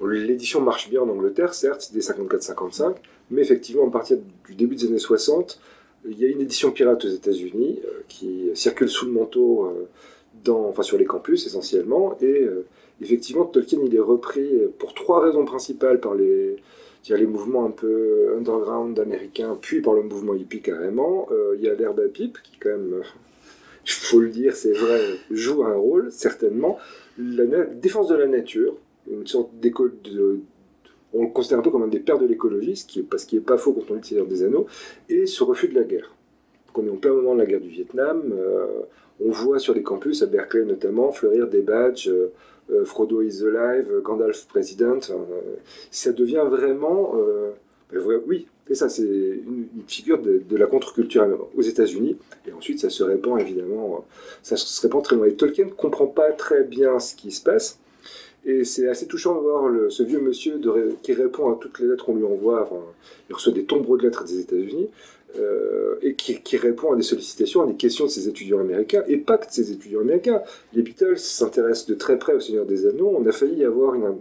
L'édition marche bien en Angleterre, certes, dès 54-55, mais effectivement, à partir du début des années 60, il y a une édition pirate aux États-Unis qui circule sous le manteau, sur les campus essentiellement, et effectivement, Tolkien il est repris pour trois raisons principales par les mouvements un peu underground américains, puis par le mouvement hippie carrément. Il y a l'herbe à pipe, qui quand même, il faut le dire, c'est vrai, joue un rôle, certainement. La défense de la nature, une sorte d'école on le considère un peu comme un des pères de l'écologie, ce qui est pas faux quand on lit le Seigneur des Anneaux, et ce refus de la guerre. Donc on est en plein moment de la guerre du Vietnam, on voit sur les campus, à Berkeley notamment, fleurir des badges, Frodo is alive, Gandalf President, ça devient vraiment... oui, et ça c'est une figure de la contre-culture aux États-Unis, et ensuite ça se répand évidemment, ça se répand très loin. Et Tolkien ne comprend pas très bien ce qui se passe, et c'est assez touchant de voir ce vieux monsieur qui répond à toutes les lettres qu'on lui envoie. Enfin, il reçoit des tombereaux de lettres des États-Unis, et qui répond à des sollicitations, à des questions de ses étudiants américains, et pas que de ses étudiants américains. Les Beatles s'intéressent de très près au Seigneur des Anneaux. On a failli avoir une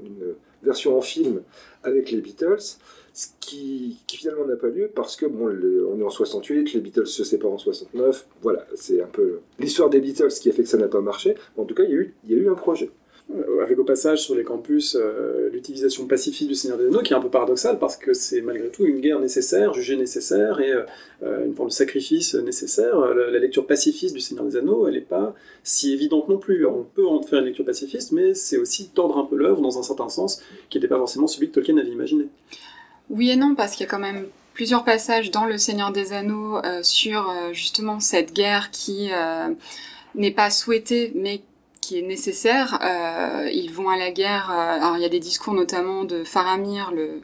version en film avec les Beatles, ce qui qui finalement n'a pas lieu parce que on est en 68, les Beatles se séparent en 69, voilà, c'est un peu l'histoire des Beatles qui a fait que ça n'a pas marché. En tout cas, il y a eu un projet. Avec au passage sur les campus l'utilisation pacifiste du Seigneur des Anneaux, qui est un peu paradoxale parce que c'est malgré tout une guerre nécessaire, jugée nécessaire, et une forme de sacrifice nécessaire. La lecture pacifiste du Seigneur des Anneaux, elle n'est pas si évidente non plus. On peut en faire une lecture pacifiste, mais c'est aussi tordre un peu l'œuvre dans un certain sens qui n'était pas forcément celui que Tolkien avait imaginé. Oui et non, parce qu'il y a quand même plusieurs passages dans le Seigneur des Anneaux sur justement cette guerre qui n'est pas souhaitée, mais qui est nécessaire. Ils vont à la guerre. Alors il y a des discours notamment de Faramir, le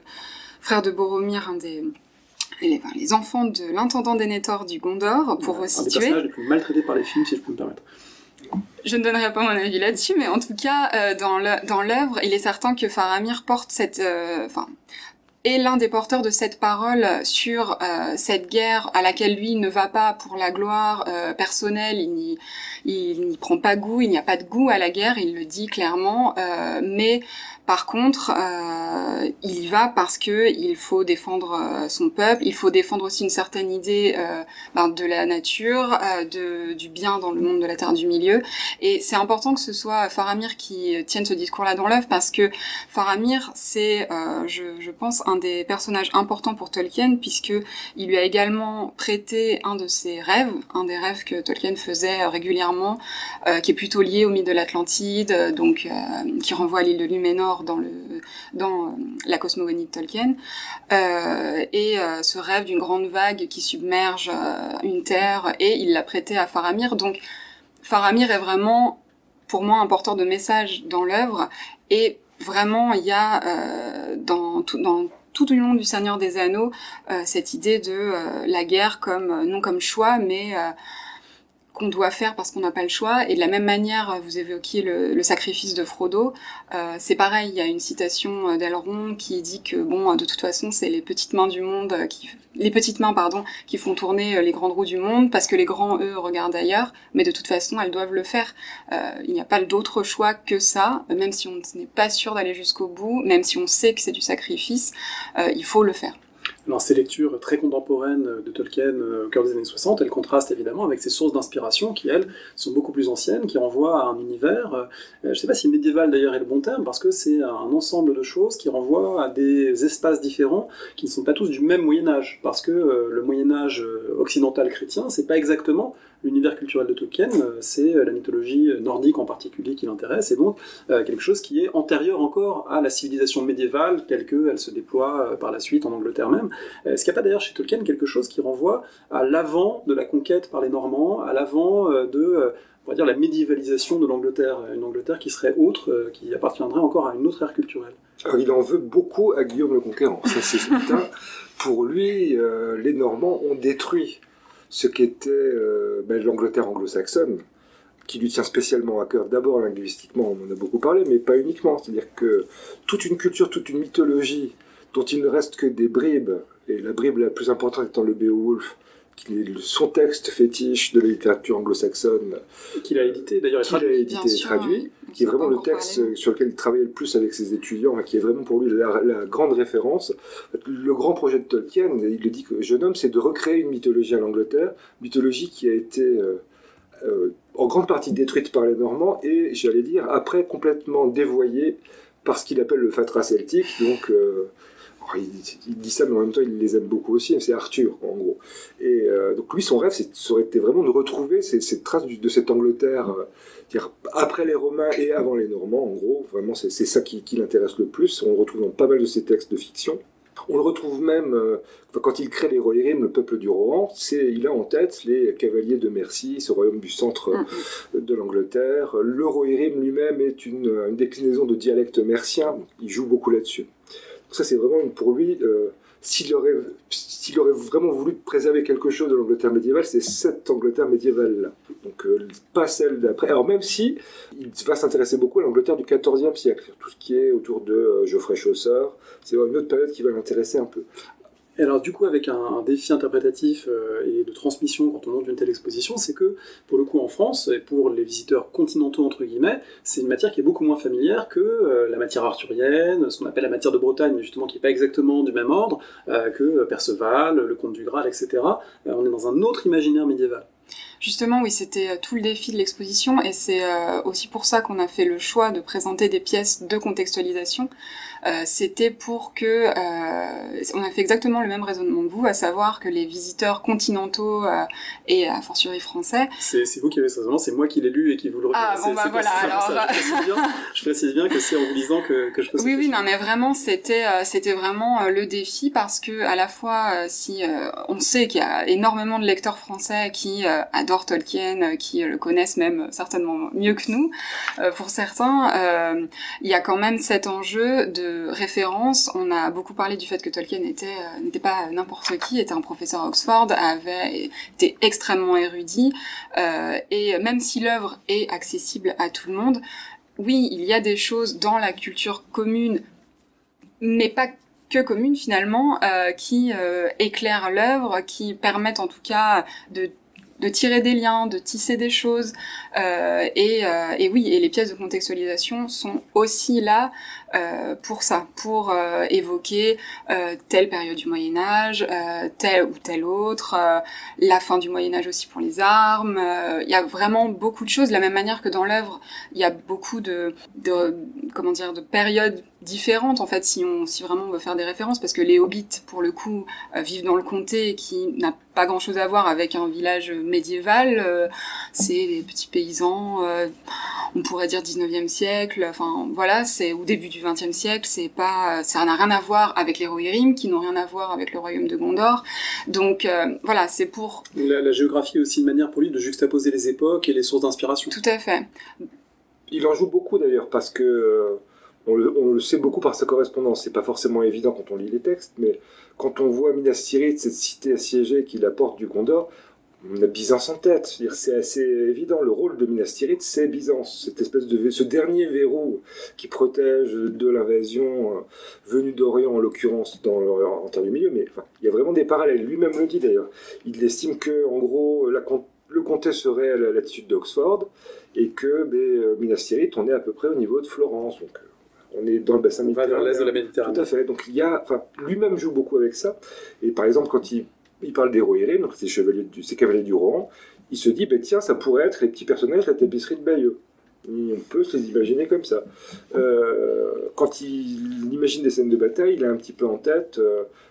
frère de Boromir, les enfants de l'intendant Denethor du Gondor, pour resituer. Un des personnages les plus maltraités par les films, si je peux me permettre. Je ne donnerai pas mon avis là-dessus, mais en tout cas, dans l'œuvre, il est certain que Faramir porte est l'un des porteurs de cette parole sur cette guerre à laquelle lui ne va pas pour la gloire personnelle, il n'y prend pas goût, il n'y a pas de goût à la guerre, il le dit clairement, mais par contre, il y va parce que il faut défendre son peuple, il faut défendre aussi une certaine idée de la nature, du bien dans le monde de la Terre du Milieu. Et c'est important que ce soit Faramir qui tienne ce discours-là dans l'œuvre, parce que Faramir, c'est, je pense, un des personnages importants pour Tolkien, puisque il lui a également prêté un des rêves que Tolkien faisait régulièrement, qui est plutôt lié au mythe de l'Atlantide, donc qui renvoie à l'île de Númenor dans la cosmogonie de Tolkien, et ce rêve d'une grande vague qui submerge une terre, et il l'a prêté à Faramir. Donc Faramir est vraiment, pour moi, un porteur de messages dans l'œuvre, et vraiment il y a tout au long du Seigneur des Anneaux cette idée de la guerre non comme choix, mais qu'on doit faire parce qu'on n'a pas le choix. Et de la même manière, vous évoquiez le sacrifice de Frodo, c'est pareil, il y a une citation d'Elrond qui dit que de toute façon c'est les petites mains qui font tourner les grandes roues du monde, parce que les grands, eux, regardent ailleurs, mais de toute façon elles doivent le faire. Il n'y a pas d'autre choix que ça, même si on n'est pas sûr d'aller jusqu'au bout, même si on sait que c'est du sacrifice, il faut le faire. Alors ces lectures très contemporaines de Tolkien au cœur des années 60, elles contrastent évidemment avec ses sources d'inspiration qui, elles, sont beaucoup plus anciennes, qui renvoient à un univers, je ne sais pas si médiéval d'ailleurs est le bon terme, parce que c'est un ensemble de choses qui renvoient à des espaces différents qui ne sont pas tous du même Moyen-Âge, parce que le Moyen-Âge occidental chrétien, c'est pas exactement l'univers culturel de Tolkien, c'est la mythologie nordique en particulier qui l'intéresse, et donc quelque chose qui est antérieur encore à la civilisation médiévale telle qu'elle se déploie par la suite en Angleterre même. Est-ce qu'il n'y a pas d'ailleurs chez Tolkien quelque chose qui renvoie à l'avant de la conquête par les Normands, à l'avant on va dire, la médiévalisation de l'Angleterre, une Angleterre qui serait autre, qui appartiendrait encore à une autre ère culturelle? Alors, il en veut beaucoup à Guillaume le Conquérant, ça c'est certain. Pour lui, les Normands ont détruit ce qu'était l'Angleterre anglo-saxonne, qui lui tient spécialement à cœur, d'abord linguistiquement, on en a beaucoup parlé, mais pas uniquement. C'est-à-dire que toute une culture, toute une mythologie, dont il ne reste que des bribes, et la bribe la plus importante étant le Beowulf, qui est son texte fétiche de la littérature anglo-saxonne, qu'il a édité d'ailleurs, et traduit, qui est vraiment le texte sur lequel il travaillait le plus avec ses étudiants, qui est vraiment pour lui la grande référence. Le grand projet de Tolkien, il le dit que jeune homme, c'est de recréer une mythologie à l'Angleterre, mythologie qui a été en grande partie détruite par les Normands et, j'allais dire, après complètement dévoyée par ce qu'il appelle le fatras celtique, donc il dit ça, mais en même temps, il les aime beaucoup aussi, c'est Arthur, en gros. Et donc lui, son rêve, ça aurait été vraiment de retrouver ces traces de cette Angleterre, après les Romains et avant les Normands, en gros. Vraiment, c'est ça qui l'intéresse le plus. On le retrouve dans pas mal de ses textes de fiction. On le retrouve même, quand il crée les Rohirrim, le peuple du Rohan, il a en tête les cavaliers de Mercie, ce royaume du centre de l'Angleterre. Le Rohirrim lui-même est une déclinaison de dialecte mercien, il joue beaucoup là-dessus. Ça, c'est vraiment pour lui, s'il aurait vraiment voulu préserver quelque chose de l'Angleterre médiévale, c'est cette Angleterre médiévale-là. Donc, pas celle d'après. Alors, même si il va s'intéresser beaucoup à l'Angleterre du XIVe siècle, tout ce qui est autour de Geoffrey Chaucer, c'est une autre période qui va l'intéresser un peu. Et alors du coup, avec un défi interprétatif et de transmission quand on monte une telle exposition, c'est que, pour le coup, en France, et pour les visiteurs continentaux, entre guillemets, c'est une matière qui est beaucoup moins familière que la matière arthurienne, ce qu'on appelle la matière de Bretagne, mais justement qui n'est pas exactement du même ordre, que Perceval, le Comte du Graal, etc. On est dans un autre imaginaire médiéval. Justement, oui, c'était tout le défi de l'exposition, et c'est aussi pour ça qu'on a fait le choix de présenter des pièces de contextualisation. C'était pour que... on a fait exactement le même raisonnement que vous, à savoir que les visiteurs continentaux et a fortiori français... C'est vous qui avez ce raisonnement, c'est moi qui l'ai lu et qui vous le recommande. Ah, bon, bah voilà, alors... Je précise bien que c'est en vous lisant que je pose Oui, non, mais vraiment, c'était vraiment le défi, parce que, à la fois, si on sait qu'il y a énormément de lecteurs français qui adorent Tolkien, qui le connaissent même certainement mieux que nous, pour certains, il y a quand même cet enjeu de référence. On a beaucoup parlé du fait que Tolkien n'était pas n'importe qui, était un professeur à Oxford, avait été extrêmement érudit, et même si l'œuvre est accessible à tout le monde, oui, il y a des choses dans la culture commune, mais pas que commune finalement, qui éclairent l'œuvre, qui permettent en tout cas de tirer des liens, de tisser des choses, et oui, et les pièces de contextualisation sont aussi là pour ça, pour évoquer telle période du Moyen-Âge, telle ou telle autre, la fin du Moyen-Âge aussi pour les armes. Il y a vraiment beaucoup de choses, de la même manière que dans l'œuvre, il y a beaucoup de périodes différentes, en fait, si vraiment on veut faire des références, parce que les hobbits, pour le coup, vivent dans le comté, qui n'a pas grand-chose à voir avec un village médiéval, c'est des petits paysans, on pourrait dire 19e siècle, enfin voilà, c'est au début du 20e siècle, ça n'a rien à voir avec les Rohirrim, qui n'ont rien à voir avec le royaume de Gondor, donc voilà, c'est pour... La géographie est aussi une manière pour lui de juxtaposer les époques et les sources d'inspiration. Tout à fait. Il en joue beaucoup d'ailleurs, parce que on le sait beaucoup par sa correspondance. C'est pas forcément évident quand on lit les textes, mais quand on voit Minas Tirith, cette cité assiégée qui la porte du Gondor, on a Byzance en tête. C'est assez évident. Le rôle de Minas Tirith, c'est Byzance. Cette espèce ce dernier verrou qui protège de l'invasion venue d'Orient, en l'occurrence en terre du milieu. Mais enfin, il y a vraiment des parallèles. Lui-même le dit d'ailleurs. Il estime que, en gros, le comté serait à la latitude d'Oxford, et que Minas Tirith, on est à peu près au niveau de Florence. Donc, on est dans le bassin méditerranéen. On va vers l'est de la Méditerranée. Tout à fait. Donc lui-même joue beaucoup avec ça. Et par exemple, quand il parle des Rohirrim, donc ces cavaliers du Rohan, il se dit, tiens, ça pourrait être les petits personnages de la tapisserie de Bayeux. On peut se les imaginer comme ça. Quand il imagine des scènes de bataille, il a un petit peu en tête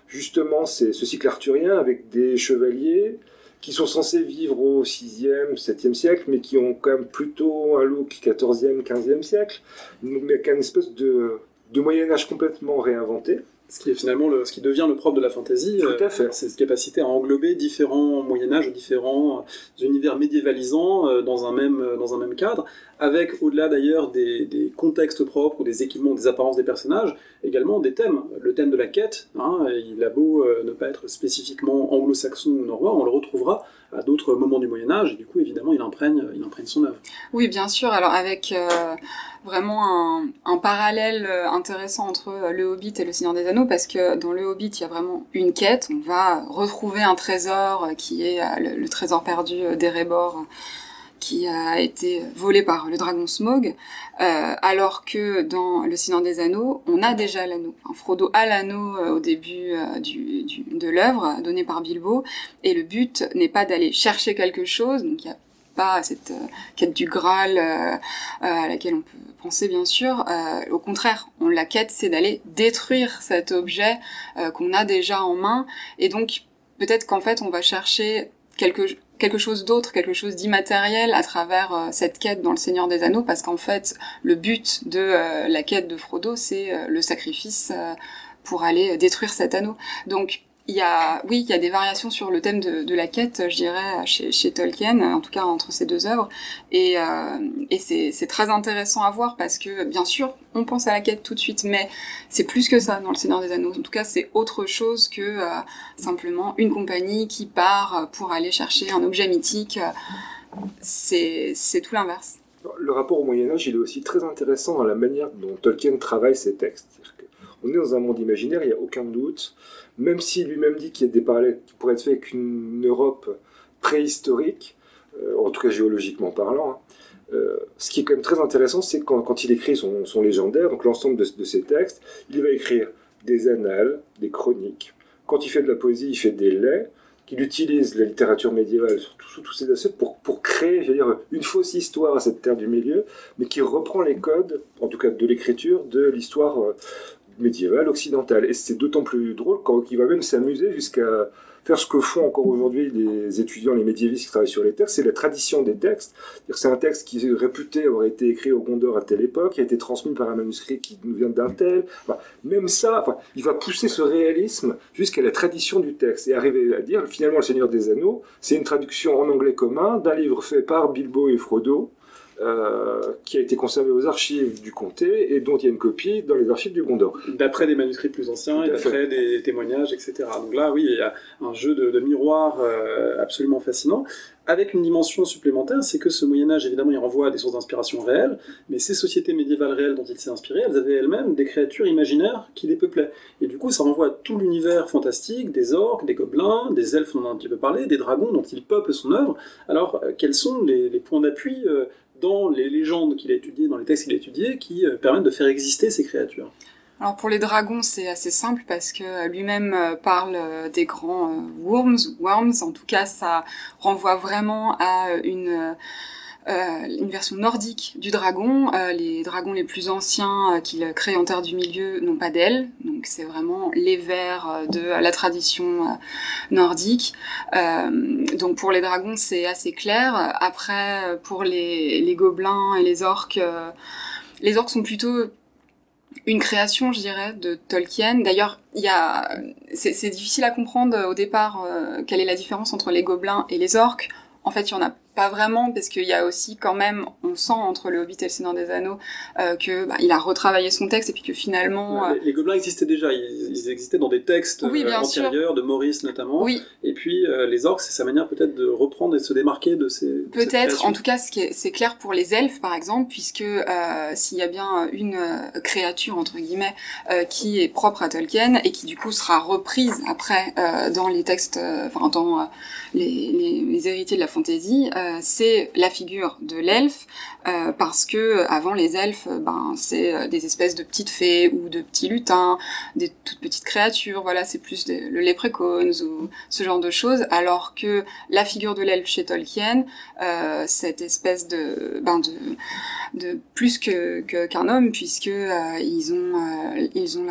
justement ce cycle arthurien avec des chevaliers qui sont censés vivre au 6e, 7e siècle, mais qui ont quand même plutôt un look 14e, 15e siècle, mais avec une espèce de Moyen-Âge complètement réinventé. Ce qui est finalement ce qui devient le propre de la fantasy, tout à fait. C'est cette capacité à englober différents Moyen-Âge, différents univers médiévalisants dans un même cadre, avec au-delà d'ailleurs des contextes propres ou des équipements, des apparences des personnages, également des thèmes. Le thème de la quête, il a beau ne pas être spécifiquement anglo-saxon ou norrois, on le retrouvera à d'autres moments du Moyen-Âge, et du coup évidemment il imprègne son œuvre. Oui, bien sûr, alors avec vraiment un parallèle intéressant entre le Hobbit et le Seigneur des Anneaux, parce que dans le Hobbit, il y a vraiment une quête, on va retrouver un trésor qui est le trésor perdu d'Erebor, qui a été volé par le dragon Smaug, alors que dans le Seigneur des Anneaux, on a déjà l'anneau. Frodo a l'anneau au début de l'œuvre, donné par Bilbo, et le but n'est pas d'aller chercher quelque chose, donc il y a pas cette quête du Graal à laquelle on peut penser bien sûr. Au contraire, la quête, c'est d'aller détruire cet objet qu'on a déjà en main, et donc peut-être qu'en fait on va chercher quelque chose d'autre, quelque chose d'immatériel à travers cette quête dans le Seigneur des Anneaux, parce qu'en fait le but de la quête de Frodo, c'est le sacrifice pour aller détruire cet anneau. Donc il y a des variations sur le thème de la quête, je dirais, chez Tolkien, en tout cas entre ces deux œuvres, et c'est très intéressant à voir, parce que bien sûr on pense à la quête tout de suite, mais c'est plus que ça dans le Seigneur des Anneaux. En tout cas, c'est autre chose que simplement une compagnie qui part pour aller chercher un objet mythique. C'est tout l'inverse. Le rapport au Moyen-Âge, il est aussi très intéressant dans la manière dont Tolkien travaille ses textes. On est dans un monde imaginaire, il n'y a aucun doute, même s'il lui-même dit qu'il y a des parallèles qui pourraient être faits avec une Europe préhistorique, en tout cas géologiquement parlant. Ce qui est quand même très intéressant, c'est quand il écrit son légendaire, donc l'ensemble de ses textes, il va écrire des annales, des chroniques. Quand il fait de la poésie, il fait des laits, qu'il utilise la littérature médiévale sous tous ses aspects pour créer, une fausse histoire à cette terre du milieu, mais qui reprend les codes, en tout cas de l'écriture, de l'histoire médiévale occidentale. Et c'est d'autant plus drôle qu'il va même s'amuser jusqu'à faire ce que font encore aujourd'hui les étudiants, les médiévistes qui travaillent sur les textes, c'est la tradition des textes. C'est un texte qui est réputé avoir été écrit au Gondor à telle époque, qui a été transmis par un manuscrit qui nous vient d'un tel. Même ça, il va pousser ce réalisme jusqu'à la tradition du texte et arriver à dire, finalement, Le Seigneur des Anneaux, c'est une traduction en anglais commun d'un livre fait par Bilbo et Frodo, qui a été conservé aux archives du comté et dont il y a une copie dans les archives du Gondor. D'après des manuscrits plus anciens et d'après des témoignages, etc. Donc là, oui, il y a un jeu de miroir absolument fascinant, avec une dimension supplémentaire, c'est que ce Moyen-Âge, évidemment, il renvoie à des sources d'inspiration réelles, mais ces sociétés médiévales réelles dont il s'est inspiré, elles avaient elles-mêmes des créatures imaginaires qui les peuplaient. Et du coup, ça renvoie à tout l'univers fantastique, des orques, des gobelins, des elfes, on en a un petit peu parlé, des dragons dont il peuple son œuvre. Alors, quels sont les points d'appui dans les légendes qu'il a étudiées, dans les textes qu'il a étudiés, qui permettent de faire exister ces créatures? Alors pour les dragons, c'est assez simple parce que lui-même parle des grands worms, en tout cas ça renvoie vraiment à une version nordique du dragon. Les dragons les plus anciens qu'il crée en Terre du Milieu n'ont pas d'ailes, donc c'est vraiment les vers de la tradition nordique. Donc pour les dragons c'est assez clair. Après pour les gobelins et les orques sont plutôt une création, je dirais, de Tolkien. D'ailleurs, c'est difficile à comprendre au départ quelle est la différence entre les gobelins et les orques. En fait, il y en a pas vraiment, parce qu'il y a aussi quand même, on sent entre le Hobbit et le Seigneur des Anneaux il a retravaillé son texte et puis que finalement... Les gobelins existaient déjà, ils existaient dans des textes antérieurs, de Maurice notamment. Oui. Et puis les orques, c'est sa manière peut-être de reprendre et de se démarquer de ces... Peut-être, en tout cas, c'est clair pour les elfes par exemple, puisque s'il y a bien une créature, entre guillemets, qui est propre à Tolkien et qui du coup sera reprise après dans les textes, dans les héritiers de la fantasy, c'est la figure de l'elfe, parce que avant les elfes, c'est des espèces de petites fées ou de petits lutins, des toutes petites créatures, voilà, c'est plus le leprechauns ou ce genre de choses, alors que la figure de l'elfe chez Tolkien, cette espèce de plus qu'un homme, puisque ils ont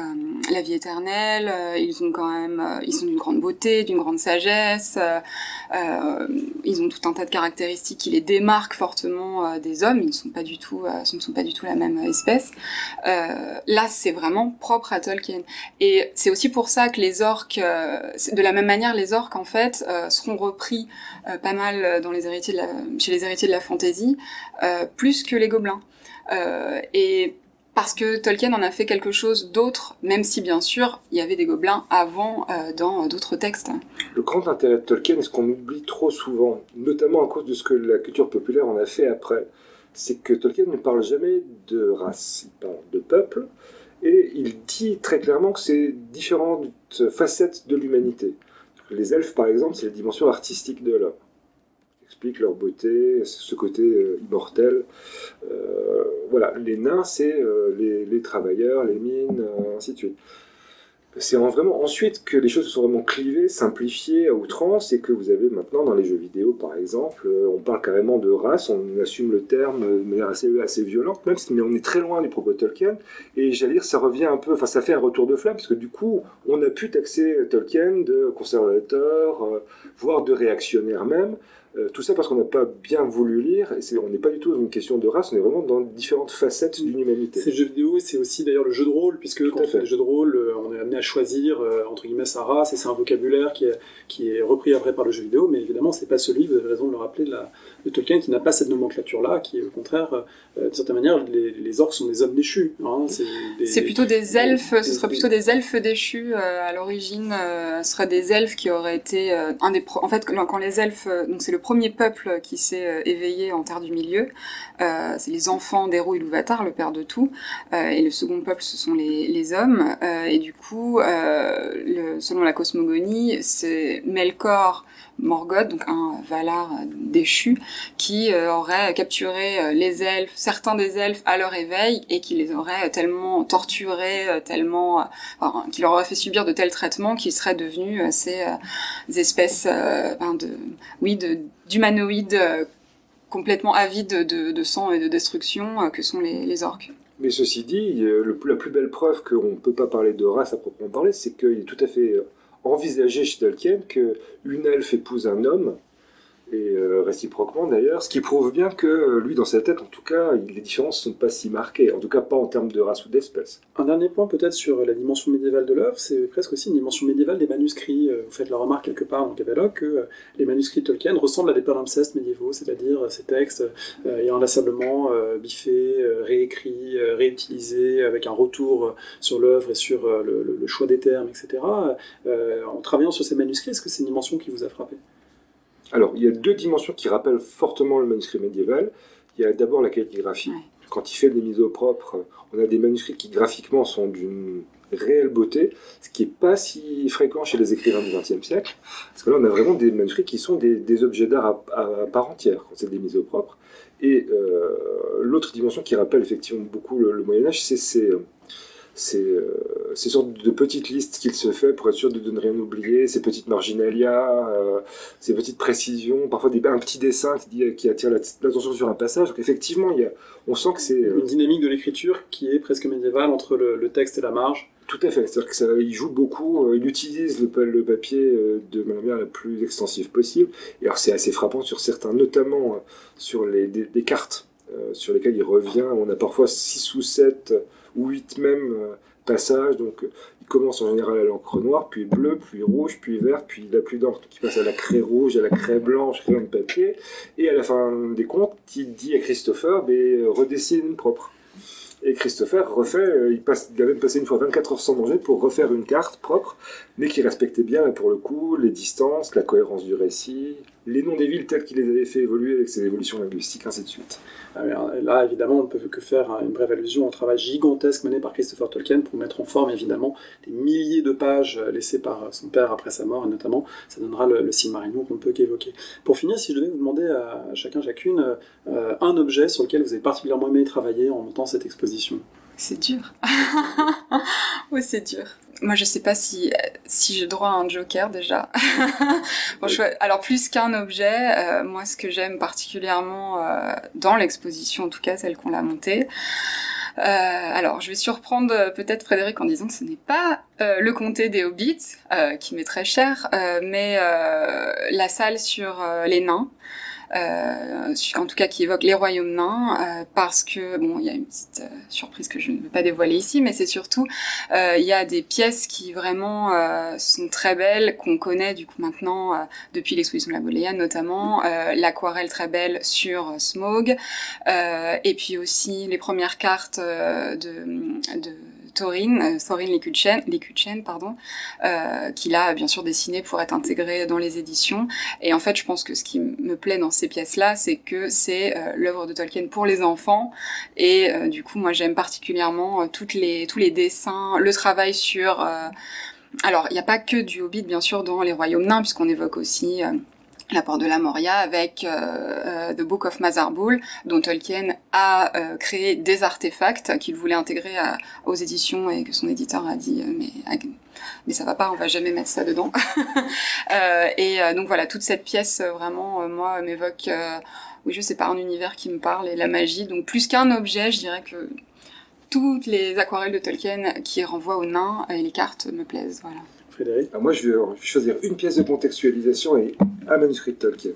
la vie éternelle, ils sont d'une grande beauté, d'une grande sagesse, ils ont tout un tas de caractéristiques qui les démarquent fortement des hommes. Ils ne sont pas du tout la même espèce. Là, c'est vraiment propre à Tolkien. Et c'est aussi pour ça que les orques, de la même manière, les orques en fait seront repris pas mal dans chez les héritiers de la fantasy, plus que les gobelins. Et parce que Tolkien en a fait quelque chose d'autre, même si bien sûr il y avait des gobelins avant dans d'autres textes. Le grand intérêt de Tolkien, et ce qu'on oublie trop souvent, notamment à cause de ce que la culture populaire en a fait après, c'est que Tolkien ne parle jamais de race, il parle de peuple, et il dit très clairement que c'est différentes facettes de l'humanité. Les elfes, par exemple, c'est la dimension artistique de l'homme. Explique leur beauté, ce côté immortel. Voilà, les nains, c'est les travailleurs, les mines, ainsi de suite. C'est vraiment ensuite que les choses se sont vraiment clivées, simplifiées à outrance, et que vous avez maintenant dans les jeux vidéo, par exemple, on parle carrément de race, on assume le terme de manière assez violente, même, mais on est très loin du propos de Tolkien, et j'allais dire, ça revient un peu, ça fait un retour de flamme, parce que du coup, on a pu taxer Tolkien de conservateur, voire de réactionnaire même. Tout ça parce qu'on n'a pas bien voulu lire, et on n'est pas du tout dans une question de race, on est vraiment dans différentes facettes d'une humanité. C'est le jeu vidéo, et c'est aussi d'ailleurs le jeu de rôle, puisque quand on fait des jeux de rôle, on est amené à choisir, entre guillemets, sa race, et c'est un vocabulaire qui est repris après par le jeu vidéo, mais évidemment, c'est pas celui, vous avez raison de le rappeler, de Tolkien, qui n'a pas cette nomenclature-là, qui est au contraire, d'une certaine manière, les orques sont des hommes déchus. Hein, c'est plutôt des elfes, ce serait plutôt des elfes déchus à l'origine, ce seraient des elfes qui auraient été en fait, quand les elfes, donc c'est le premier peuple qui s'est éveillé en Terre du Milieu. C'est les enfants d'Ero Ilúvatar, le père de tout. Et le second peuple, ce sont les hommes. Et du coup, selon la cosmogonie, c'est Melkor Morgoth, donc un Valar déchu, qui aurait capturé les elfes, certains des elfes à leur éveil, et qui les aurait tellement torturés, qui leur aurait fait subir de tels traitements qu'ils seraient devenus ces espèces d'humanoïdes complètement avides de sang et de destruction que sont les orques. Mais ceci dit, la plus belle preuve qu'on ne peut pas parler de race à proprement parler, c'est qu'il est tout à fait envisagé chez Tolkien qu'une elfe épouse un homme, et réciproquement d'ailleurs, ce qui prouve bien que lui, dans sa tête, en tout cas, les différences ne sont pas si marquées, en tout cas pas en termes de race ou d'espèce. Un dernier point peut-être sur la dimension médiévale de l'œuvre, c'est presque aussi une dimension médiévale des manuscrits. Vous faites la remarque quelque part dans le catalogue que les manuscrits de Tolkien ressemblent à des palimpsestes médiévaux, c'est-à-dire ces textes ayant inlassablement biffés, réécrits, réutilisés, avec un retour sur l'œuvre et sur le choix des termes, etc. En travaillant sur ces manuscrits, est-ce que c'est une dimension qui vous a frappé ? Alors, il y a deux dimensions qui rappellent fortement le manuscrit médiéval. Il y a d'abord la calligraphie. Ouais. Quand il fait des mises au propre, on a des manuscrits qui graphiquement sont d'une réelle beauté, ce qui n'est pas si fréquent chez les écrivains du XXe siècle. Parce que là, on a vraiment des manuscrits qui sont des objets d'art à part entière, quand c'est des mises au propre. Et l'autre dimension qui rappelle effectivement beaucoup le Moyen-Âge, c'est ces sortes de petites listes qu'il se fait pour être sûr de ne rien oublier, ces petites marginalia, ces petites précisions, parfois un petit dessin qui attire l'attention sur un passage. Donc effectivement, on sent que c'est... Une dynamique de l'écriture qui est presque médiévale entre le texte et la marge. Tout à fait, c'est-à-dire qu'il joue beaucoup, il utilise le papier de manière la plus extensive possible. Et alors c'est assez frappant sur certains, notamment sur des cartes sur lesquelles il revient. On a parfois 6 ou 7 ou 8 même passages, donc il commence en général à l'encre noire, puis bleue, puis rouge, puis verte, puis il n'a plus d'encre, donc il passe à la craie rouge, à la craie blanche, crayon de papier, et à la fin des comptes, il dit à Christopher, redessine propre. Et Christopher il a même passé une fois 24 heures sans manger pour refaire une carte propre, mais qui respectait bien, pour le coup, les distances, la cohérence du récit, les noms des villes tels qu'il les avait fait évoluer avec ses évolutions linguistiques, ainsi de suite. Là, évidemment, on ne peut que faire une brève allusion au travail gigantesque mené par Christopher Tolkien pour mettre en forme, évidemment, les milliers de pages laissées par son père après sa mort, et notamment, ça donnera le Silmarillion qu'on ne peut qu'évoquer. Pour finir, si je devais vous demander à chacune un objet sur lequel vous avez particulièrement aimé travailler en montant cette exposition. C'est dur. Oui, c'est dur. Moi, je sais pas si j'ai droit à un joker, déjà. Bon, alors, plus qu'un objet, moi, ce que j'aime particulièrement dans l'exposition, en tout cas, celle qu'on l'a montée, alors, je vais surprendre peut-être Frédéric en disant que ce n'est pas le comté des Hobbits, qui m'est très cher, mais la salle sur les nains, en tout cas qui évoque les royaumes nains, parce que, bon, il y a une petite surprise que je ne veux pas dévoiler ici, mais c'est surtout, il y a des pièces qui vraiment sont très belles, qu'on connaît du coup maintenant, depuis l'exposition de la Bodleian notamment, l'aquarelle très belle sur Smaug, et puis aussi les premières cartes de Thorin Licuchen, qu'il a bien sûr dessiné pour être intégré dans les éditions. Et en fait, je pense que ce qui me plaît dans ces pièces-là, c'est que c'est l'œuvre de Tolkien pour les enfants. Et du coup, moi, j'aime particulièrement tous les dessins, le travail sur... alors, il n'y a pas que du Hobbit, bien sûr, dans les royaumes nains, puisqu'on évoque aussi... la Porte de la Moria avec The Book of Mazarbul, dont Tolkien a créé des artefacts qu'il voulait intégrer aux éditions et que son éditeur a dit mais ça va pas, on va jamais mettre ça dedans. Donc voilà, toute cette pièce vraiment moi m'évoque oui, je sais pas, un univers qui me parle et la magie. Donc plus qu'un objet, je dirais que toutes les aquarelles de Tolkien qui renvoient aux nains et les cartes me plaisent, voilà. Frédéric ? Moi, je vais choisir une pièce de contextualisation et un manuscrit de Tolkien.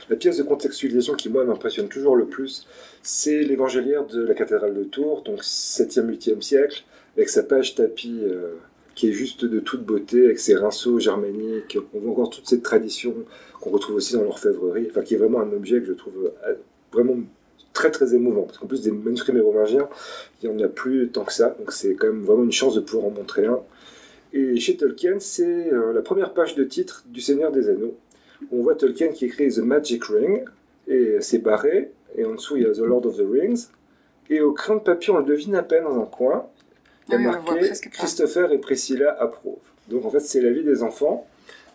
La pièce de contextualisation qui, moi, m'impressionne toujours le plus, c'est l'évangéliaire de la cathédrale de Tours, donc 7e, 8e siècle, avec sa page tapis qui est juste de toute beauté, avec ses rinceaux germaniques. On voit encore toute cette tradition qu'on retrouve aussi dans l'orfèvrerie, enfin, qui est vraiment un objet que je trouve vraiment très très émouvant, parce qu'en plus des manuscrits mérovingiens, il n'y en a plus tant que ça, donc c'est quand même vraiment une chance de pouvoir en montrer un. Et chez Tolkien, c'est la première page de titre du Seigneur des Anneaux. On voit Tolkien qui écrit The Magic Ring, et c'est barré, et en dessous il y a The Lord of the Rings, et au crayon de papier on le devine à peine dans un coin, il y a marqué Christopher et Priscilla approuvent. Donc en fait c'est la vie des enfants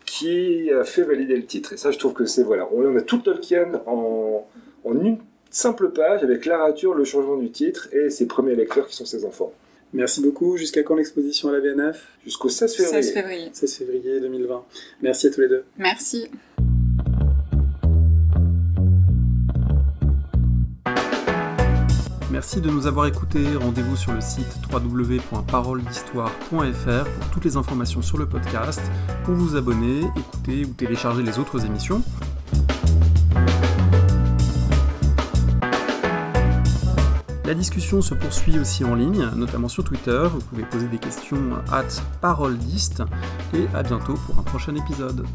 qui a fait valider le titre, et ça je trouve que c'est, voilà, on a tout Tolkien en une simple page, avec la rature, le changement du titre, et ses premiers lecteurs qui sont ses enfants. Merci beaucoup. Jusqu'à quand l'exposition à la BNF ? Jusqu'au 16 février. 16 février 2020. Merci à tous les deux. Merci. Merci de nous avoir écoutés. Rendez-vous sur le site www.paroledhistoire.fr pour toutes les informations sur le podcast, pour vous abonner, écouter ou télécharger les autres émissions. La discussion se poursuit aussi en ligne, notamment sur Twitter. Vous pouvez poser des questions @paroledist et à bientôt pour un prochain épisode.